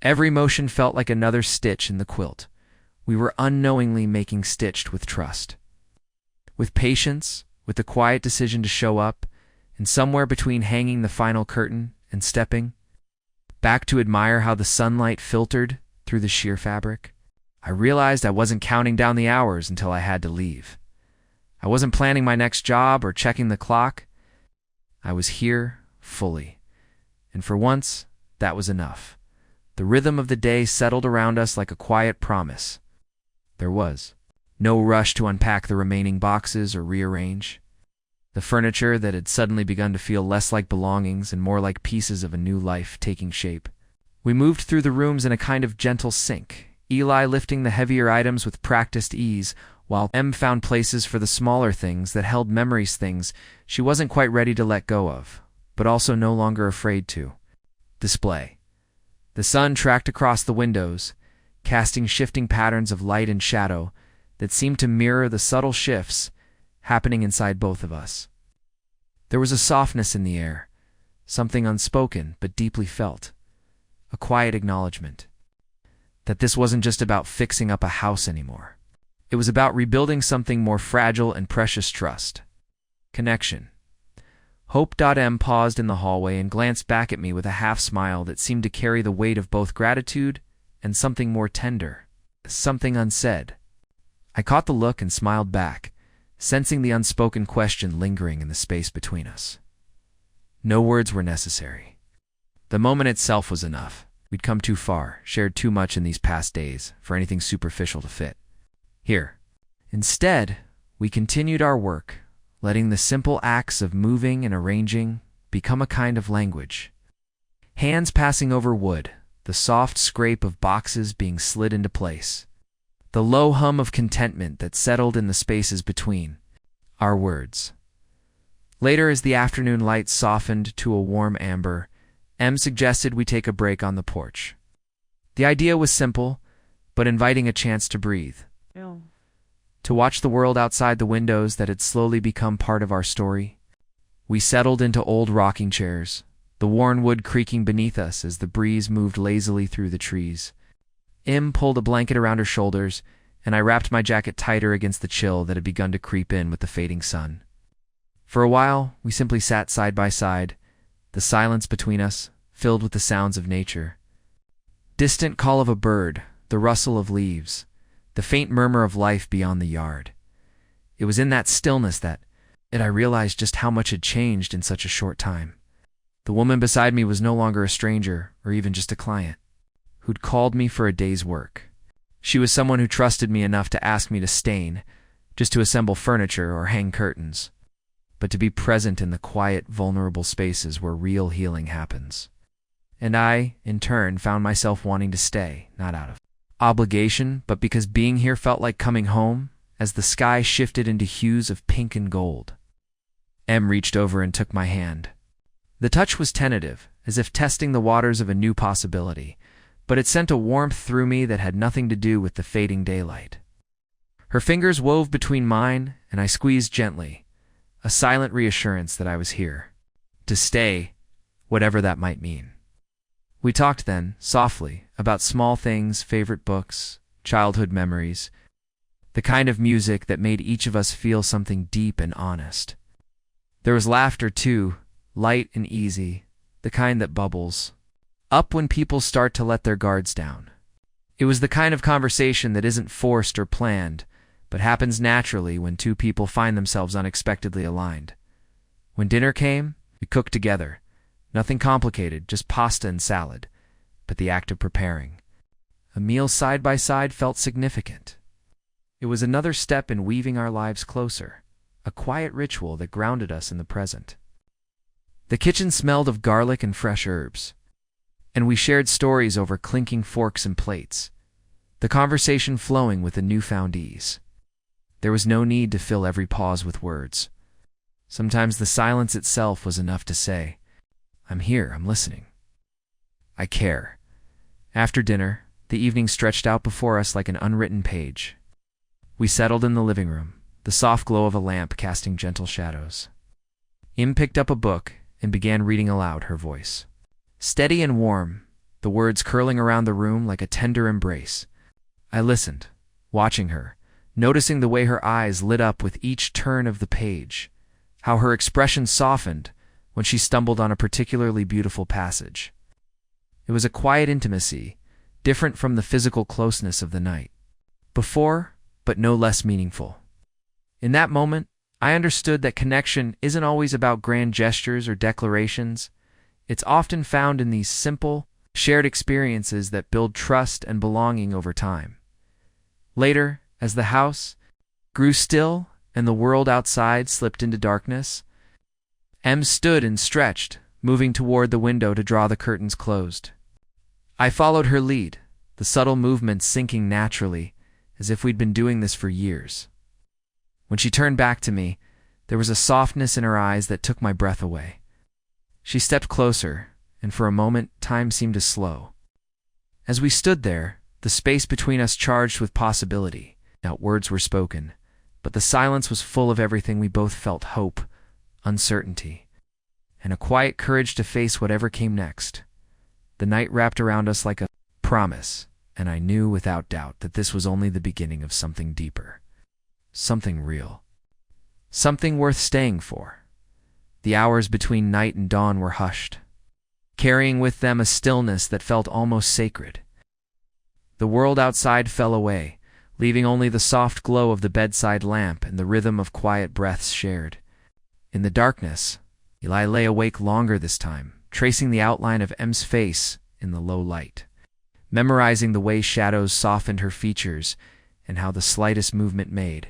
Every motion felt like another stitch in the quilt. We were unknowingly making stitched with trust, with patience, with the quiet decision to show up, and somewhere between hanging the final curtain and stepping back to admire how the sunlight filtered through the sheer fabric, I realized I wasn't counting down the hours until I had to leave. I wasn't planning my next job or checking the clock. I was here fully. And for once, that was enough. The rhythm of the day settled around us like a quiet promise. There was no rush to unpack the remaining boxes or rearrange the furniture that had suddenly begun to feel less like belongings and more like pieces of a new life taking shape. We moved through the rooms in a kind of gentle sync, Eli lifting the heavier items with practiced ease, while Em found places for the smaller things that held memories, things she wasn't quite ready to let go of, but also no longer afraid to display. The sun tracked across the windows, casting shifting patterns of light and shadow that seemed to mirror the subtle shifts happening inside both of us. There was a softness in the air, something unspoken but deeply felt, a quiet acknowledgement that this wasn't just about fixing up a house anymore. It was about rebuilding something more fragile and precious: trust. Connection. Hope.M paused in the hallway and glanced back at me with a half-smile that seemed to carry the weight of both gratitude and something more tender, something unsaid. I caught the look and smiled back, sensing the unspoken question lingering in the space between us. No words were necessary. The moment itself was enough. We'd come too far, shared too much in these past days for anything superficial to fit here. Instead, we continued our work, letting the simple acts of moving and arranging become a kind of language. Hands passing over wood, the soft scrape of boxes being slid into place, the low hum of contentment that settled in the spaces between our words. Later, as the afternoon light softened to a warm amber, Em suggested we take a break on the porch. The idea was simple, but inviting a chance to breathe. Yeah. To watch the world outside the windows that had slowly become part of our story. We settled into old rocking chairs, the worn wood creaking beneath us as the breeze moved lazily through the trees. Em pulled a blanket around her shoulders, and I wrapped my jacket tighter against the chill that had begun to creep in with the fading sun. For a while, we simply sat side by side, the silence between us filled with the sounds of nature. Distant call of a bird, the rustle of leaves, the faint murmur of life beyond the yard. It was in that stillness that I realized just how much had changed in such a short time. The woman beside me was no longer a stranger or even just a client who'd called me for a day's work. She was someone who trusted me enough to ask me to stain, just to assemble furniture or hang curtains, but to be present in the quiet, vulnerable spaces where real healing happens. And I, in turn, found myself wanting to stay, not out of obligation, but because being here felt like coming home, as the sky shifted into hues of pink and gold. Em reached over and took my hand. The touch was tentative, as if testing the waters of a new possibility, but it sent a warmth through me that had nothing to do with the fading daylight. Her fingers wove between mine, and I squeezed gently, a silent reassurance that I was here. To stay, whatever that might mean. We talked then, softly, about small things, favorite books, childhood memories, the kind of music that made each of us feel something deep and honest. There was laughter, too, light and easy, the kind that bubbles up when people start to let their guards down. It was the kind of conversation that isn't forced or planned, but happens naturally when two people find themselves unexpectedly aligned. When dinner came, we cooked together. Nothing complicated, just pasta and salad, but the act of preparing a meal side by side felt significant. It was another step in weaving our lives closer, a quiet ritual that grounded us in the present. The kitchen smelled of garlic and fresh herbs, and we shared stories over clinking forks and plates, the conversation flowing with a newfound ease. There was no need to fill every pause with words. Sometimes the silence itself was enough to say, "I'm here, I'm listening. I care." After dinner, the evening stretched out before us like an unwritten page. We settled in the living room, the soft glow of a lamp casting gentle shadows. Em picked up a book and began reading aloud, her voice steady and warm, the words curling around the room like a tender embrace. I listened, watching her, noticing the way her eyes lit up with each turn of the page, how her expression softened when she stumbled on a particularly beautiful passage. It was a quiet intimacy, different from the physical closeness of the night before, but no less meaningful. In that moment, I understood that connection isn't always about grand gestures or declarations. It's often found in these simple, shared experiences that build trust and belonging over time. Later, as the house grew still and the world outside slipped into darkness, Em stood and stretched, moving toward the window to draw the curtains closed. I followed her lead, the subtle movements sinking naturally, as if we'd been doing this for years. When she turned back to me, there was a softness in her eyes that took my breath away. She stepped closer, and for a moment time seemed to slow. As we stood there, the space between us charged with possibility. Not words were spoken, but the silence was full of everything we both felt: hope, uncertainty, and a quiet courage to face whatever came next. The night wrapped around us like a promise, and I knew without doubt that this was only the beginning of something deeper, something real, something worth staying for. The hours between night and dawn were hushed, carrying with them a stillness that felt almost sacred. The world outside fell away, leaving only the soft glow of the bedside lamp and the rhythm of quiet breaths shared. In the darkness, Eli lay awake longer this time, tracing the outline of Em's face in the low light, memorizing the way shadows softened her features and how the slightest movement made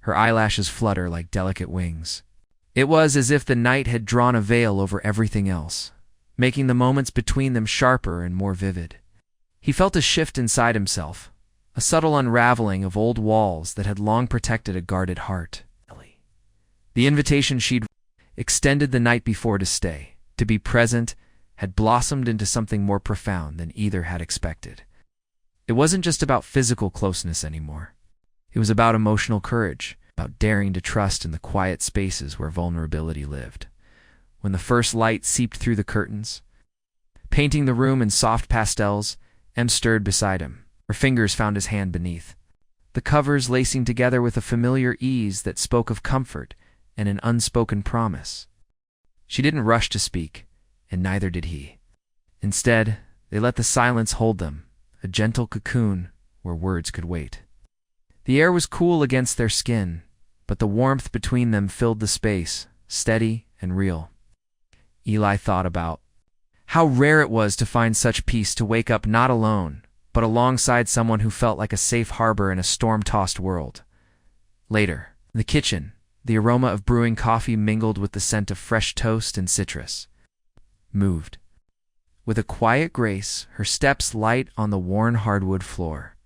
her eyelashes flutter like delicate wings. It was as if the night had drawn a veil over everything else, making the moments between them sharper and more vivid. He felt a shift inside himself, a subtle unraveling of old walls that had long protected a guarded heart. The invitation she'd extended the night before to stay, to be present, had blossomed into something more profound than either had expected. It wasn't just about physical closeness anymore. It was about emotional courage, about daring to trust in the quiet spaces where vulnerability lived. When the first light seeped through the curtains, painting the room in soft pastels, Em stirred beside him. Her fingers found his hand beneath, the covers lacing together with a familiar ease that spoke of comfort and an unspoken promise. She didn't rush to speak, and neither did he. Instead, they let the silence hold them, a gentle cocoon where words could wait. The air was cool against their skin, but the warmth between them filled the space, steady and real. Eli thought about how rare it was to find such peace, to wake up not alone, but alongside someone who felt like a safe harbor in a storm-tossed world. Later, in the kitchen, the aroma of brewing coffee mingled with the scent of fresh toast and citrus. Moved. With a quiet grace, her steps light on the worn hardwood floor.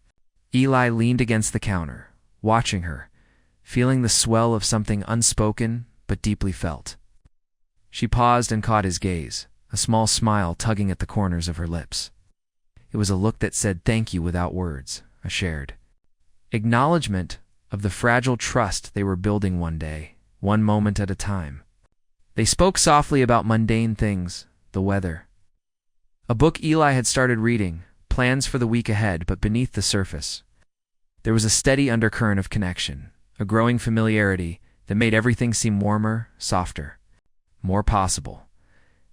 Eli leaned against the counter, watching her, feeling the swell of something unspoken but deeply felt. She paused and caught his gaze, a small smile tugging at the corners of her lips. It was a look that said thank you without words, a shared acknowledgement of the fragile trust they were building one day, one moment at a time. They spoke softly about mundane things, the weather. A book Eli had started reading, plans for the week ahead, but beneath the surface, there was a steady undercurrent of connection, a growing familiarity that made everything seem warmer, softer, more possible.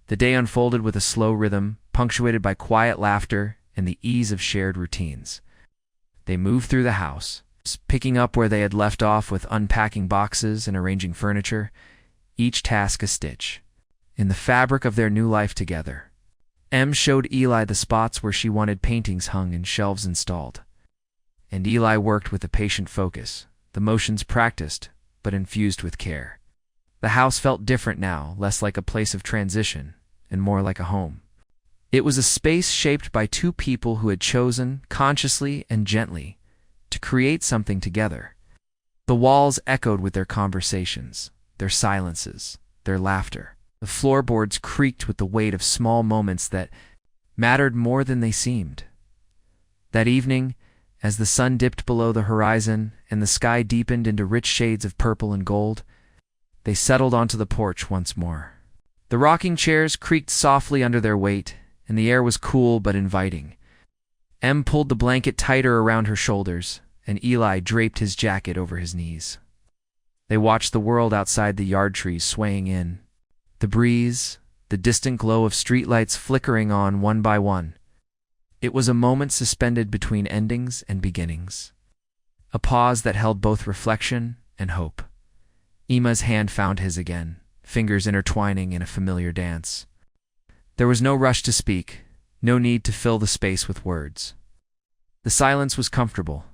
The day unfolded with a slow rhythm, punctuated by quiet laughter and the ease of shared routines. They moved through the house, picking up where they had left off with unpacking boxes and arranging furniture, each task a stitch in the fabric of their new life together. Em showed Eli the spots where she wanted paintings hung and shelves installed, and Eli worked with a patient focus, the motions practiced but infused with care. The house felt different now, less like a place of transition and more like a home. It was a space shaped by two people who had chosen, consciously and gently, to create something together. The walls echoed with their conversations, their silences, their laughter. The floorboards creaked with the weight of small moments that mattered more than they seemed. That evening, as the sun dipped below the horizon and the sky deepened into rich shades of purple and gold, they settled onto the porch once more. The rocking chairs creaked softly under their weight, and the air was cool but inviting. Em pulled the blanket tighter around her shoulders, and Eli draped his jacket over his knees. They watched the world outside the yard trees swaying in, the breeze, the distant glow of streetlights flickering on one by one. It was a moment suspended between endings and beginnings, a pause that held both reflection and hope. Emma's hand found his again, fingers intertwining in a familiar dance. There was no rush to speak, no need to fill the space with words. The silence was comfortable,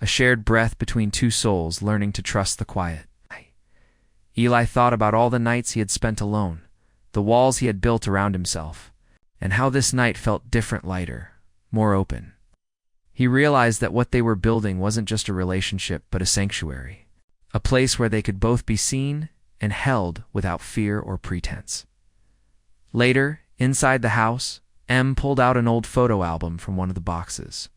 a shared breath between two souls learning to trust the quiet. Eli thought about all the nights he had spent alone, the walls he had built around himself, and how this night felt different, lighter, more open. He realized that what they were building wasn't just a relationship but a sanctuary, a place where they could both be seen and held without fear or pretense. Later, inside the house, Em pulled out an old photo album from one of the boxes.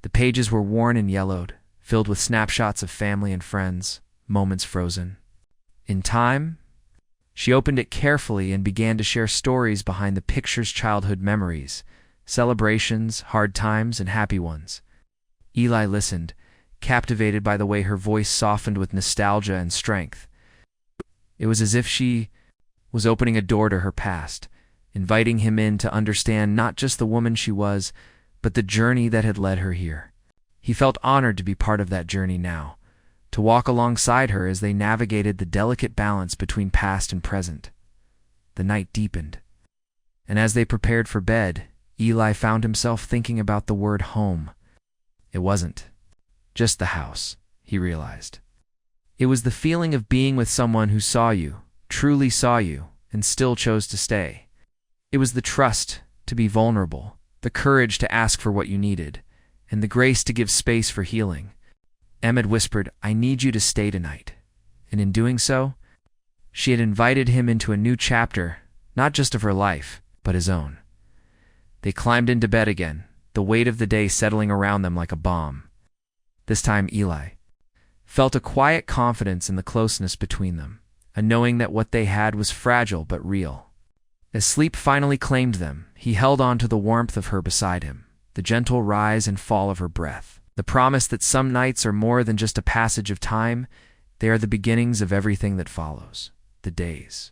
The pages were worn and yellowed, filled with snapshots of family and friends, moments frozen in time. She opened it carefully and began to share stories behind the picture's childhood memories, celebrations, hard times, and happy ones. Eli listened, captivated by the way her voice softened with nostalgia and strength. It was as if she was opening a door to her past, inviting him in to understand not just the woman she was, but the journey that had led her here. He felt honored to be part of that journey now, to walk alongside her as they navigated the delicate balance between past and present. The night deepened, and as they prepared for bed, Eli found himself thinking about the word home. It wasn't just the house, he realized. It was the feeling of being with someone who saw you, truly saw you, and still chose to stay. It was the trust to be vulnerable, the courage to ask for what you needed, and the grace to give space for healing. Em had whispered, "I need you to stay tonight." And in doing so, she had invited him into a new chapter, not just of her life, but his own. They climbed into bed again, the weight of the day settling around them like a bomb. This time Eli felt a quiet confidence in the closeness between them, a knowing that what they had was fragile but real. As sleep finally claimed them, he held on to the warmth of her beside him, the gentle rise and fall of her breath, the promise that some nights are more than just a passage of time, they are the beginnings of everything that follows. The days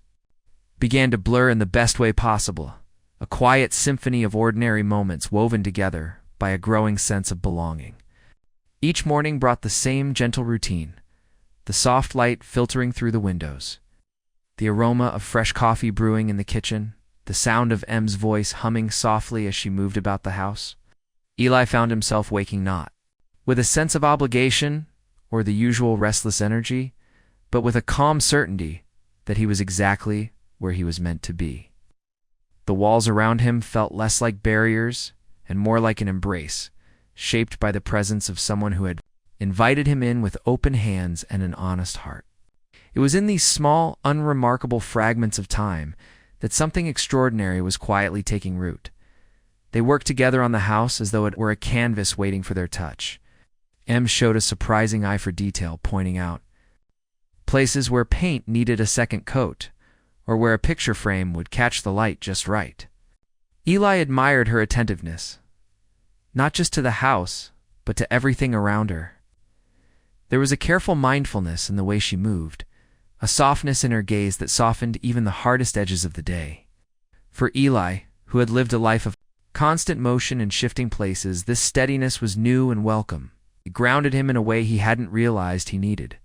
began to blur in the best way possible, a quiet symphony of ordinary moments woven together by a growing sense of belonging. Each morning brought the same gentle routine, the soft light filtering through the windows, the aroma of fresh coffee brewing in the kitchen, the sound of Em's voice humming softly as she moved about the house. Eli found himself waking not with a sense of obligation or the usual restless energy, but with a calm certainty that he was exactly where he was meant to be. The walls around him felt less like barriers and more like an embrace, shaped by the presence of someone who had invited him in with open hands and an honest heart. It was in these small, unremarkable fragments of time that something extraordinary was quietly taking root. They worked together on the house as though it were a canvas waiting for their touch. Em showed a surprising eye for detail, pointing out places where paint needed a second coat, or where a picture frame would catch the light just right. Eli admired her attentiveness, not just to the house, but to everything around her. There was a careful mindfulness in the way she moved, a softness in her gaze that softened even the hardest edges of the day. For Eli, who had lived a life of constant motion and shifting places, this steadiness was new and welcome. It grounded him in a way he hadn't realized he needed.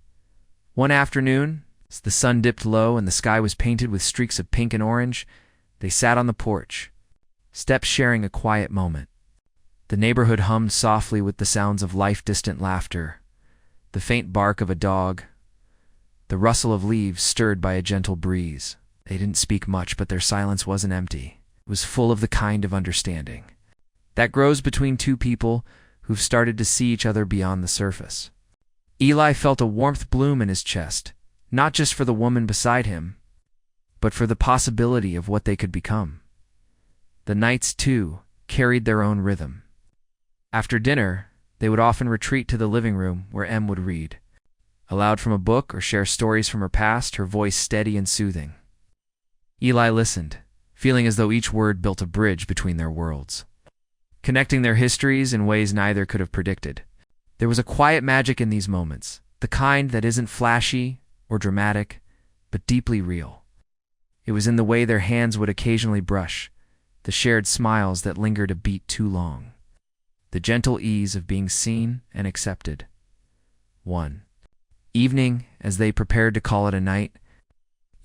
One afternoon, as the sun dipped low and the sky was painted with streaks of pink and orange, they sat on the porch, steps sharing a quiet moment. The neighborhood hummed softly with the sounds of life-distant laughter, the faint bark of a dog, the rustle of leaves stirred by a gentle breeze. They didn't speak much, but their silence wasn't empty. It was full of the kind of understanding that grows between two people who've started to see each other beyond the surface. Eli felt a warmth bloom in his chest, not just for the woman beside him, but for the possibility of what they could become. The nights, too, carried their own rhythm. After dinner, they would often retreat to the living room where Em would read, aloud from a book or share stories from her past, her voice steady and soothing. Eli listened, feeling as though each word built a bridge between their worlds, connecting their histories in ways neither could have predicted. There was a quiet magic in these moments, the kind that isn't flashy or dramatic, but deeply real. It was in the way their hands would occasionally brush, the shared smiles that lingered a beat too long, the gentle ease of being seen and accepted. One evening, as they prepared to call it a night,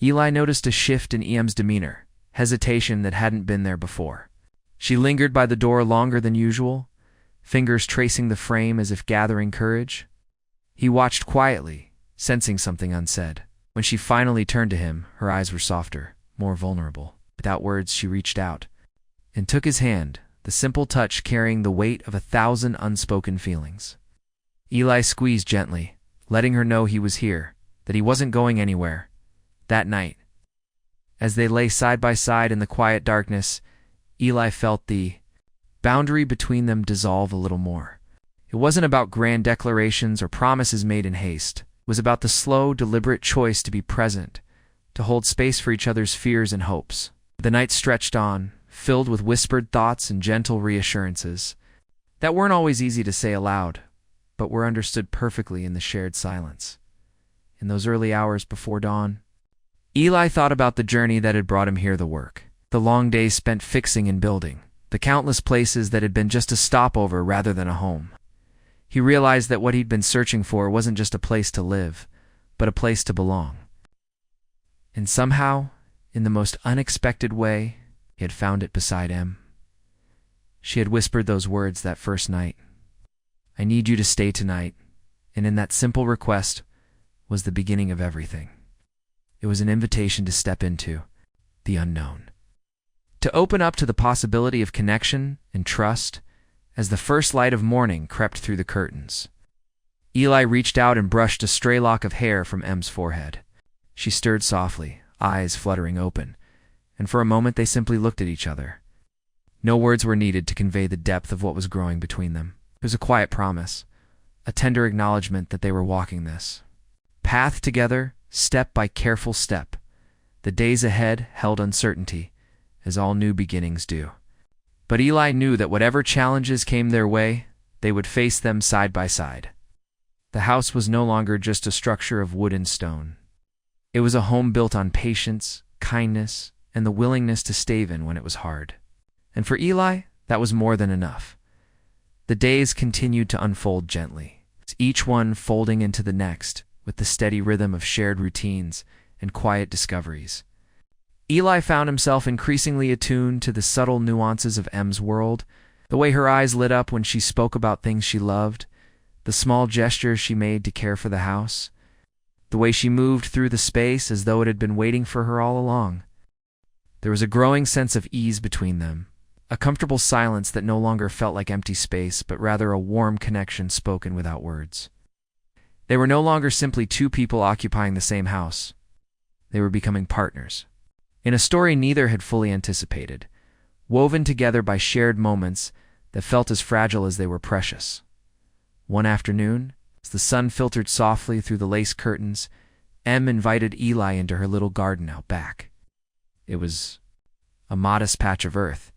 Eli noticed a shift in Em's demeanor, hesitation that hadn't been there before. She lingered by the door longer than usual, fingers tracing the frame as if gathering courage. He watched quietly, sensing something unsaid. When she finally turned to him, her eyes were softer, more vulnerable. Without words, she reached out and took his hand, the simple touch carrying the weight of 1,000 unspoken feelings. Eli squeezed gently, letting her know he was here, that he wasn't going anywhere. That night, as they lay side by side in the quiet darkness, Eli felt the boundary between them dissolve a little more. It wasn't about grand declarations or promises made in haste. It was about the slow, deliberate choice to be present, to hold space for each other's fears and hopes. The night stretched on, filled with whispered thoughts and gentle reassurances that weren't always easy to say aloud, but were understood perfectly in the shared silence. In those early hours before dawn, Eli thought about the journey that had brought him here, the work, the long days spent fixing and building, the countless places that had been just a stopover rather than a home. He realized that what he'd been searching for wasn't just a place to live, but a place to belong. And somehow, in the most unexpected way, he had found it beside Em. She had whispered those words that first night. "I need you to stay tonight," and in that simple request was the beginning of everything. It was an invitation to step into the unknown, to open up to the possibility of connection and trust as the first light of morning crept through the curtains. Eli reached out and brushed a stray lock of hair from Em's forehead. She stirred softly, eyes fluttering open, and for a moment they simply looked at each other. No words were needed to convey the depth of what was growing between them. It was a quiet promise, a tender acknowledgement that they were walking this path together, step by careful step. The days ahead held uncertainty, as all new beginnings do. But Eli knew that whatever challenges came their way, they would face them side by side. The house was no longer just a structure of wood and stone. It was a home built on patience, kindness, and the willingness to stave in when it was hard. And for Eli, that was more than enough. The days continued to unfold gently, each one folding into the next with the steady rhythm of shared routines and quiet discoveries. Eli found himself increasingly attuned to the subtle nuances of Em's world, the way her eyes lit up when she spoke about things she loved, The small gestures she made to care for the house, the way she moved through the space as though it had been waiting for her all along. There was a growing sense of ease between them, a comfortable silence that no longer felt like empty space, but rather a warm connection spoken without words. They were no longer simply two people occupying the same house. They were becoming partners, in a story neither had fully anticipated, woven together by shared moments that felt as fragile as they were precious. One afternoon, as the sun filtered softly through the lace curtains, Em invited Eli into her little garden out back. It was a modest patch of earth,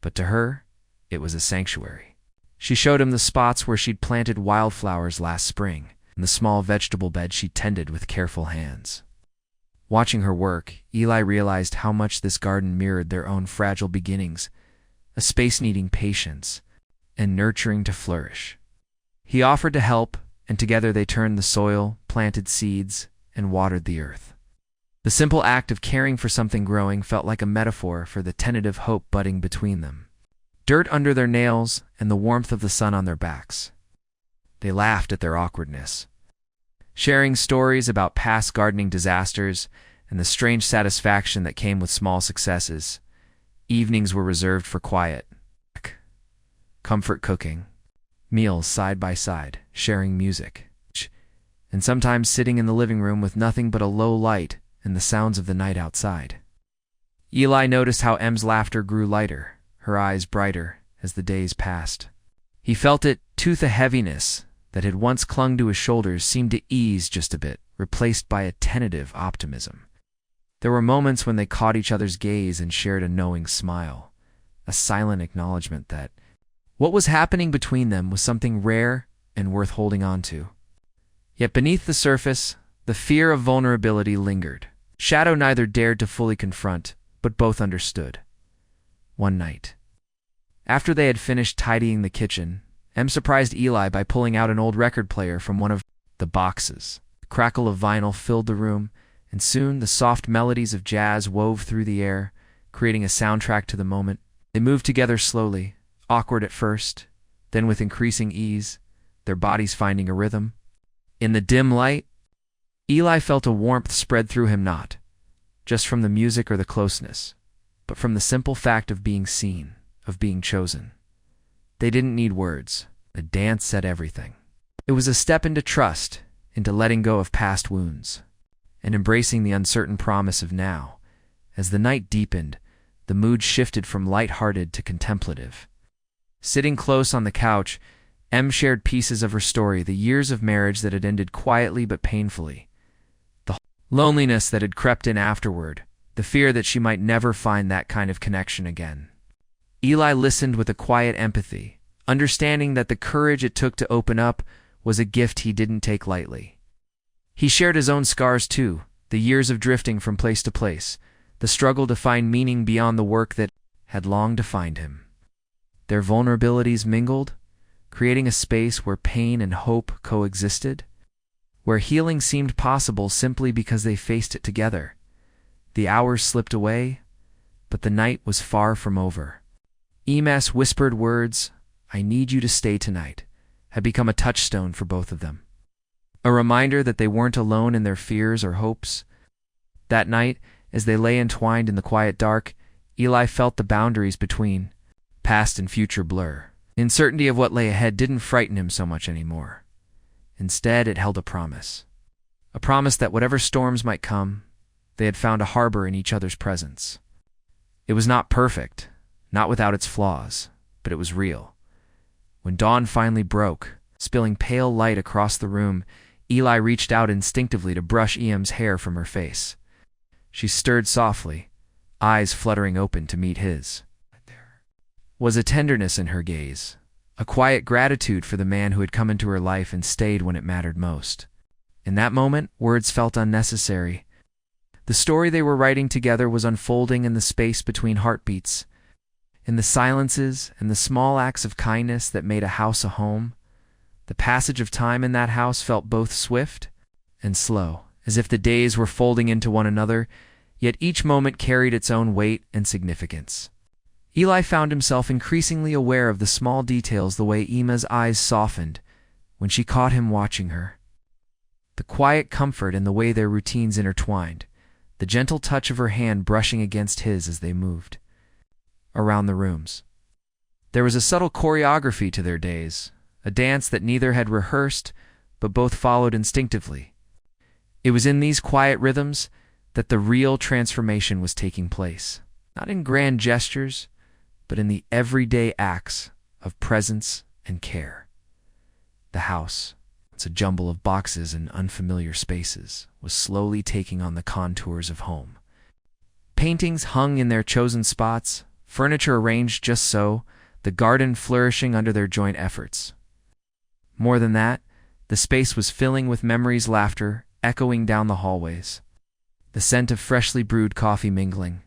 but to her, it was a sanctuary. She showed him the spots where she'd planted wildflowers last spring, and the small vegetable bed she tended with careful hands. Watching her work, Eli realized how much this garden mirrored their own fragile beginnings, a space needing patience and nurturing to flourish. He offered to help, and together they turned the soil, planted seeds, and watered the earth. The simple act of caring for something growing felt like a metaphor for the tentative hope budding between them. Dirt under their nails and the warmth of the sun on their backs. They laughed at their awkwardness, sharing stories about past gardening disasters and the strange satisfaction that came with small successes. Evenings were reserved for quiet, comfort cooking, meals side by side, sharing music, and sometimes sitting in the living room with nothing but a low light and the sounds of the night outside. Eli noticed how Em's laughter grew lighter, her eyes brighter, as the days passed. He felt it, too, the heaviness that had once clung to his shoulders seemed to ease just a bit, replaced by a tentative optimism. There were moments when they caught each other's gaze and shared a knowing smile, a silent acknowledgement that what was happening between them was something rare and worth holding on to. Yet beneath the surface, the fear of vulnerability lingered. Shadow neither dared to fully confront, but both understood. One night, after they had finished tidying the kitchen, Em surprised Eli by pulling out an old record player from one of the boxes. The crackle of vinyl filled the room, and soon the soft melodies of jazz wove through the air, creating a soundtrack to the moment. They moved together slowly, awkward at first, then with increasing ease, their bodies finding a rhythm. In the dim light, Eli felt a warmth spread through him, not just from the music or the closeness, but from the simple fact of being seen, of being chosen. They didn't need words. The dance said everything. It was a step into trust, into letting go of past wounds, and embracing the uncertain promise of now. As the night deepened, the mood shifted from light-hearted to contemplative. Sitting close on the couch, Em shared pieces of her story, the years of marriage that had ended quietly but painfully, the loneliness that had crept in afterward, the fear that she might never find that kind of connection again. Eli listened with a quiet empathy, understanding that the courage it took to open up was a gift he didn't take lightly. He shared his own scars too, the years of drifting from place to place, the struggle to find meaning beyond the work that had long defined him. Their vulnerabilities mingled, creating a space where pain and hope coexisted, where healing seemed possible simply because they faced it together. The hours slipped away, but the night was far from over. Em's whispered words, "I need you to stay tonight," had become a touchstone for both of them. A reminder that they weren't alone in their fears or hopes. That night, as they lay entwined in the quiet dark, Eli felt the boundaries between past and future blur. The uncertainty of what lay ahead didn't frighten him so much anymore. Instead, it held a promise. A promise that whatever storms might come, they had found a harbor in each other's presence. It was not perfect, not without its flaws, but it was real. When dawn finally broke, spilling pale light across the room, Eli reached out instinctively to brush Em's hair from her face. She stirred softly, eyes fluttering open to meet his. There was a tenderness in her gaze, a quiet gratitude for the man who had come into her life and stayed when it mattered most. In that moment, words felt unnecessary. The story they were writing together was unfolding in the space between heartbeats, in the silences and the small acts of kindness that made a house a home. The passage of time in that house felt both swift and slow, as if the days were folding into one another, yet each moment carried its own weight and significance. Eli found himself increasingly aware of the small details, the way Emma's eyes softened when she caught him watching her. The quiet comfort in the way their routines intertwined, the gentle touch of her hand brushing against his as they moved around the rooms. There was a subtle choreography to their days, a dance that neither had rehearsed, but both followed instinctively. It was in these quiet rhythms that the real transformation was taking place, not in grand gestures, but in the everyday acts of presence and care. The house, once a jumble of boxes and unfamiliar spaces, was slowly taking on the contours of home. Paintings hung in their chosen spots, furniture arranged just so, the garden flourishing under their joint efforts. More than that, the space was filling with memories, laughter, echoing down the hallways. The scent of freshly brewed coffee mingling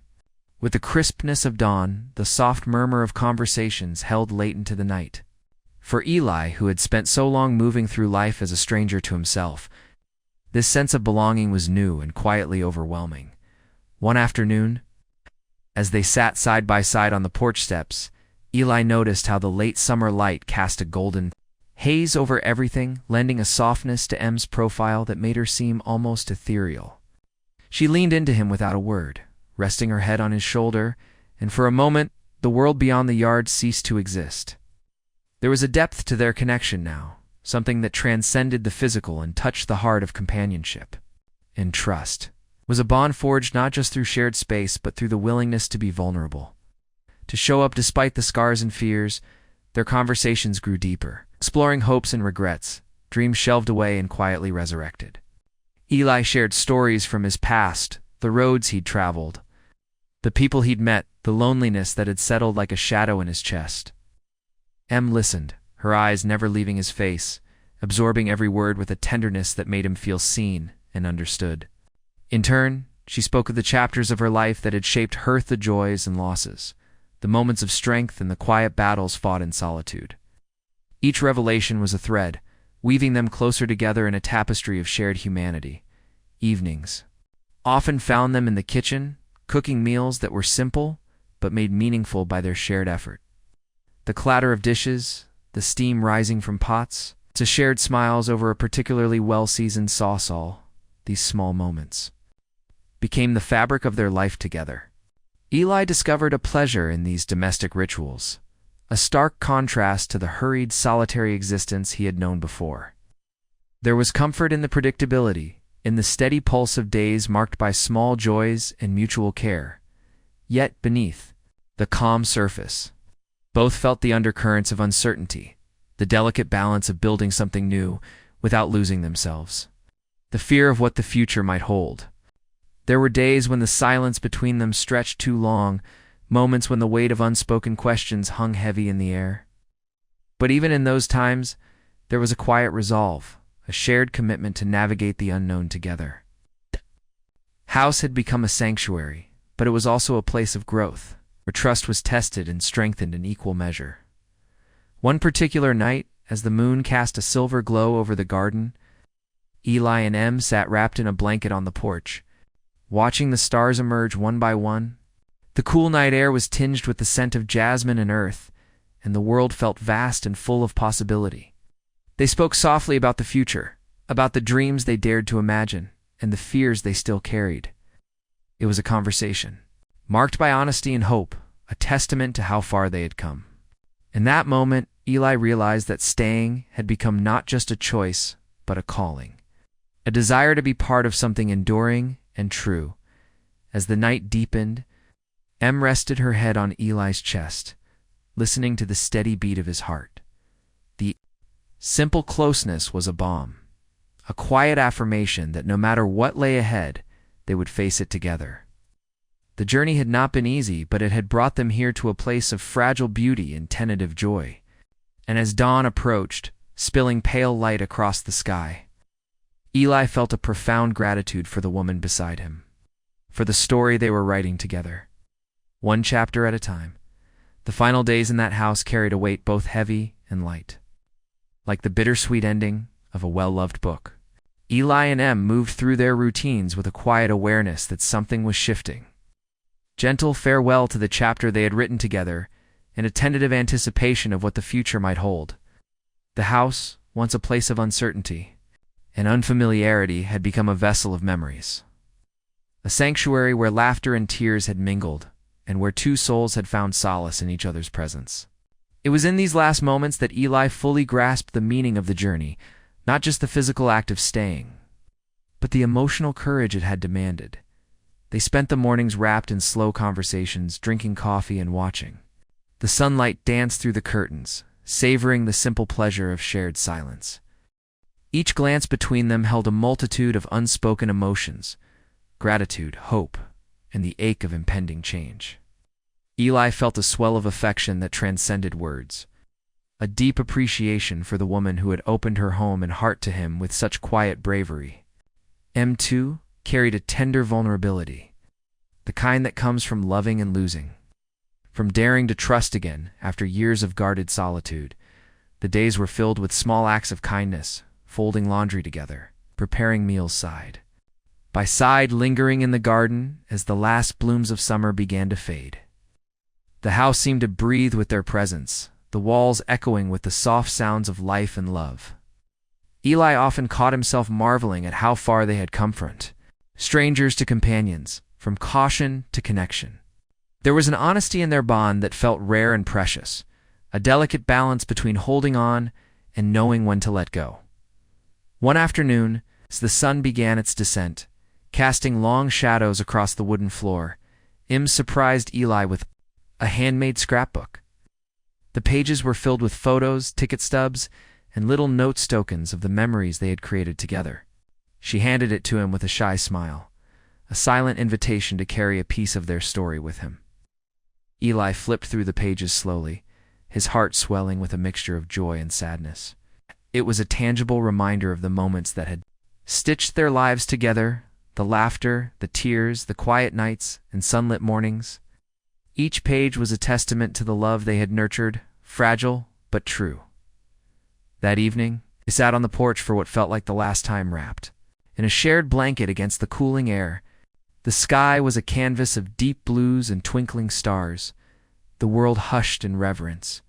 with the crispness of dawn, the soft murmur of conversations held late into the night. For Eli, who had spent so long moving through life as a stranger to himself, this sense of belonging was new and quietly overwhelming. One afternoon, as they sat side by side on the porch steps, Eli noticed how the late summer light cast a golden haze over everything, lending a softness to Em's profile that made her seem almost ethereal. She leaned into him without a word, resting her head on his shoulder, and for a moment the world beyond the yard ceased to exist. There was a depth to their connection now, something that transcended the physical and touched the heart of companionship. And trust was a bond forged not just through shared space, but through the willingness to be vulnerable. To show up despite the scars and fears, their conversations grew deeper, exploring hopes and regrets, dreams shelved away and quietly resurrected. Eli shared stories from his past, the roads he'd traveled, the people he'd met, the loneliness that had settled like a shadow in his chest. Em listened, her eyes never leaving his face, absorbing every word with a tenderness that made him feel seen and understood. In turn, she spoke of the chapters of her life that had shaped her, the joys and losses, the moments of strength and the quiet battles fought in solitude. Each revelation was a thread, weaving them closer together in a tapestry of shared humanity. Evenings often found them in the kitchen, cooking meals that were simple but made meaningful by their shared effort. The clatter of dishes, the steam rising from pots, to shared smiles over a particularly well-seasoned sauce, these small moments became the fabric of their life together. Eli discovered a pleasure in these domestic rituals, a stark contrast to the hurried, solitary existence he had known before. There was comfort in the predictability, in the steady pulse of days marked by small joys and mutual care. Yet beneath the calm surface, both felt the undercurrents of uncertainty, the delicate balance of building something new without losing themselves, the fear of what the future might hold. There were days when the silence between them stretched too long, moments when the weight of unspoken questions hung heavy in the air. But even in those times, there was a quiet resolve, a shared commitment to navigate the unknown together. House had become a sanctuary, but it was also a place of growth, where trust was tested and strengthened in equal measure. One particular night, as the moon cast a silver glow over the garden, Eli and Em sat wrapped in a blanket on the porch, watching the stars emerge one by one. The cool night air was tinged with the scent of jasmine and earth, and the world felt vast and full of possibility. They spoke softly about the future, about the dreams they dared to imagine, and the fears they still carried. It was a conversation marked by honesty and hope, a testament to how far they had come. In that moment, Eli realized that staying had become not just a choice, but a calling, a desire to be part of something enduring and true. As the night deepened, Em rested her head on Eli's chest, listening to the steady beat of his heart. The simple closeness was a balm, a quiet affirmation that no matter what lay ahead, they would face it together. The journey had not been easy, but it had brought them here to a place of fragile beauty and tentative joy. And as dawn approached, spilling pale light across the sky, Eli felt a profound gratitude for the woman beside him, for the story they were writing together, one chapter at a time. The final days in that house carried a weight both heavy and light. Like the bittersweet ending of a well-loved book, Eli and Em moved through their routines with a quiet awareness that something was shifting. Gentle farewell to the chapter they had written together, and a tentative anticipation of what the future might hold. The house, once a place of uncertainty, and unfamiliarity had become a vessel of memories. A sanctuary where laughter and tears had mingled, and where two souls had found solace in each other's presence. It was in these last moments that Eli fully grasped the meaning of the journey, not just the physical act of staying, but the emotional courage it had demanded. They spent the mornings wrapped in slow conversations, drinking coffee and watching. The sunlight danced through the curtains, savoring the simple pleasure of shared silence. Each glance between them held a multitude of unspoken emotions: gratitude, hope, and the ache of impending change. Eli felt a swell of affection that transcended words, a deep appreciation for the woman who had opened her home and heart to him with such quiet bravery. Em, too, carried a tender vulnerability, the kind that comes from loving and losing. From daring to trust again after years of guarded solitude, the days were filled with small acts of kindness, folding laundry together, preparing meals side by side, lingering in the garden as the last blooms of summer began to fade. The house seemed to breathe with their presence, the walls echoing with the soft sounds of life and love. Eli often caught himself marveling at how far they had come from strangers to companions, from caution to connection. There was an honesty in their bond that felt rare and precious, a delicate balance between holding on and knowing when to let go. One afternoon, as the sun began its descent, casting long shadows across the wooden floor, Im surprised Eli with a handmade scrapbook. The pages were filled with photos, ticket stubs, and little note tokens of the memories they had created together. She handed it to him with a shy smile, a silent invitation to carry a piece of their story with him. Eli flipped through the pages slowly, his heart swelling with a mixture of joy and sadness. It was a tangible reminder of the moments that had stitched their lives together, the laughter, the tears, the quiet nights, and sunlit mornings. Each page was a testament to the love they had nurtured, fragile but true. That evening, they sat on the porch for what felt like the last time, wrapped in a shared blanket against the cooling air. The sky was a canvas of deep blues and twinkling stars, the world hushed in reverence.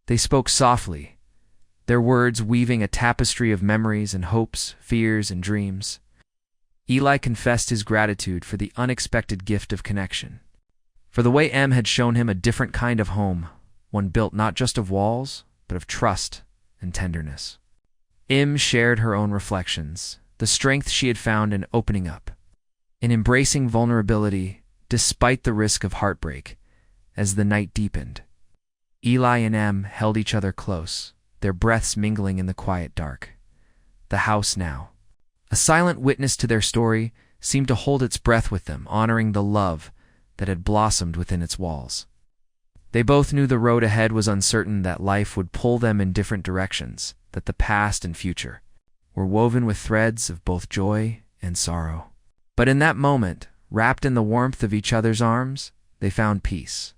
They spoke softly, their words weaving a tapestry of memories and hopes, fears and dreams. Eli confessed his gratitude for the unexpected gift of connection, for the way Em had shown him a different kind of home, one built not just of walls, but of trust and tenderness. Im shared her own reflections, the strength she had found in opening up, in embracing vulnerability despite the risk of heartbreak. As the night deepened, Eli and Em held each other close, their breaths mingling in the quiet dark. The house now, a silent witness to their story, seemed to hold its breath with them, honoring the love that had blossomed within its walls. They both knew the road ahead was uncertain, that life would pull them in different directions, that the past and future were woven with threads of both joy and sorrow. But in that moment, wrapped in the warmth of each other's arms, they found peace.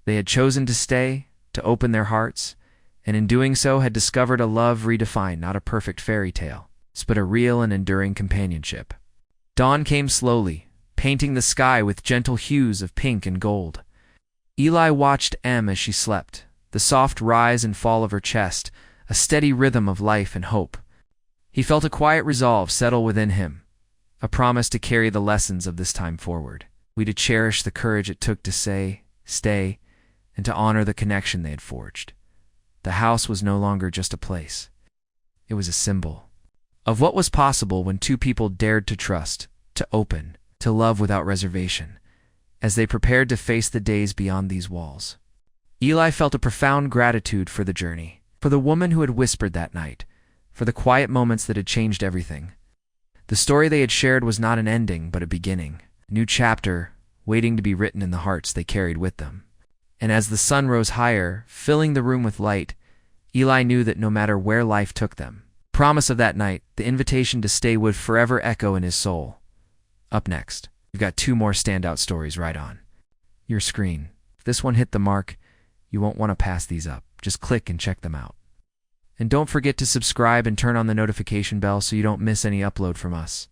They had chosen to stay, to open their hearts, and in doing so had discovered a love redefined, not a perfect fairy tale, but a real and enduring companionship. Dawn came slowly, painting the sky with gentle hues of pink and gold. Eli watched Em as she slept, the soft rise and fall of her chest, a steady rhythm of life and hope. He felt a quiet resolve settle within him, a promise to carry the lessons of this time forward, to cherish the courage it took to say, stay, and to honor the connection they had forged. The house was no longer just a place. It was a symbol of what was possible when two people dared to trust, to open, to love without reservation, as they prepared to face the days beyond these walls. Eli felt a profound gratitude for the journey, for the woman who had whispered that night, for the quiet moments that had changed everything. The story they had shared was not an ending, but a beginning, a new chapter waiting to be written in the hearts they carried with them. And as the sun rose higher, filling the room with light, Eli knew that no matter where life took them, the promise of that night, the invitation to stay, would forever echo in his soul. Up next, we've got two more standout stories right on your screen. If this one hit the mark, you won't want to pass these up. Just click and check them out. And don't forget to subscribe and turn on the notification bell so you don't miss any upload from us.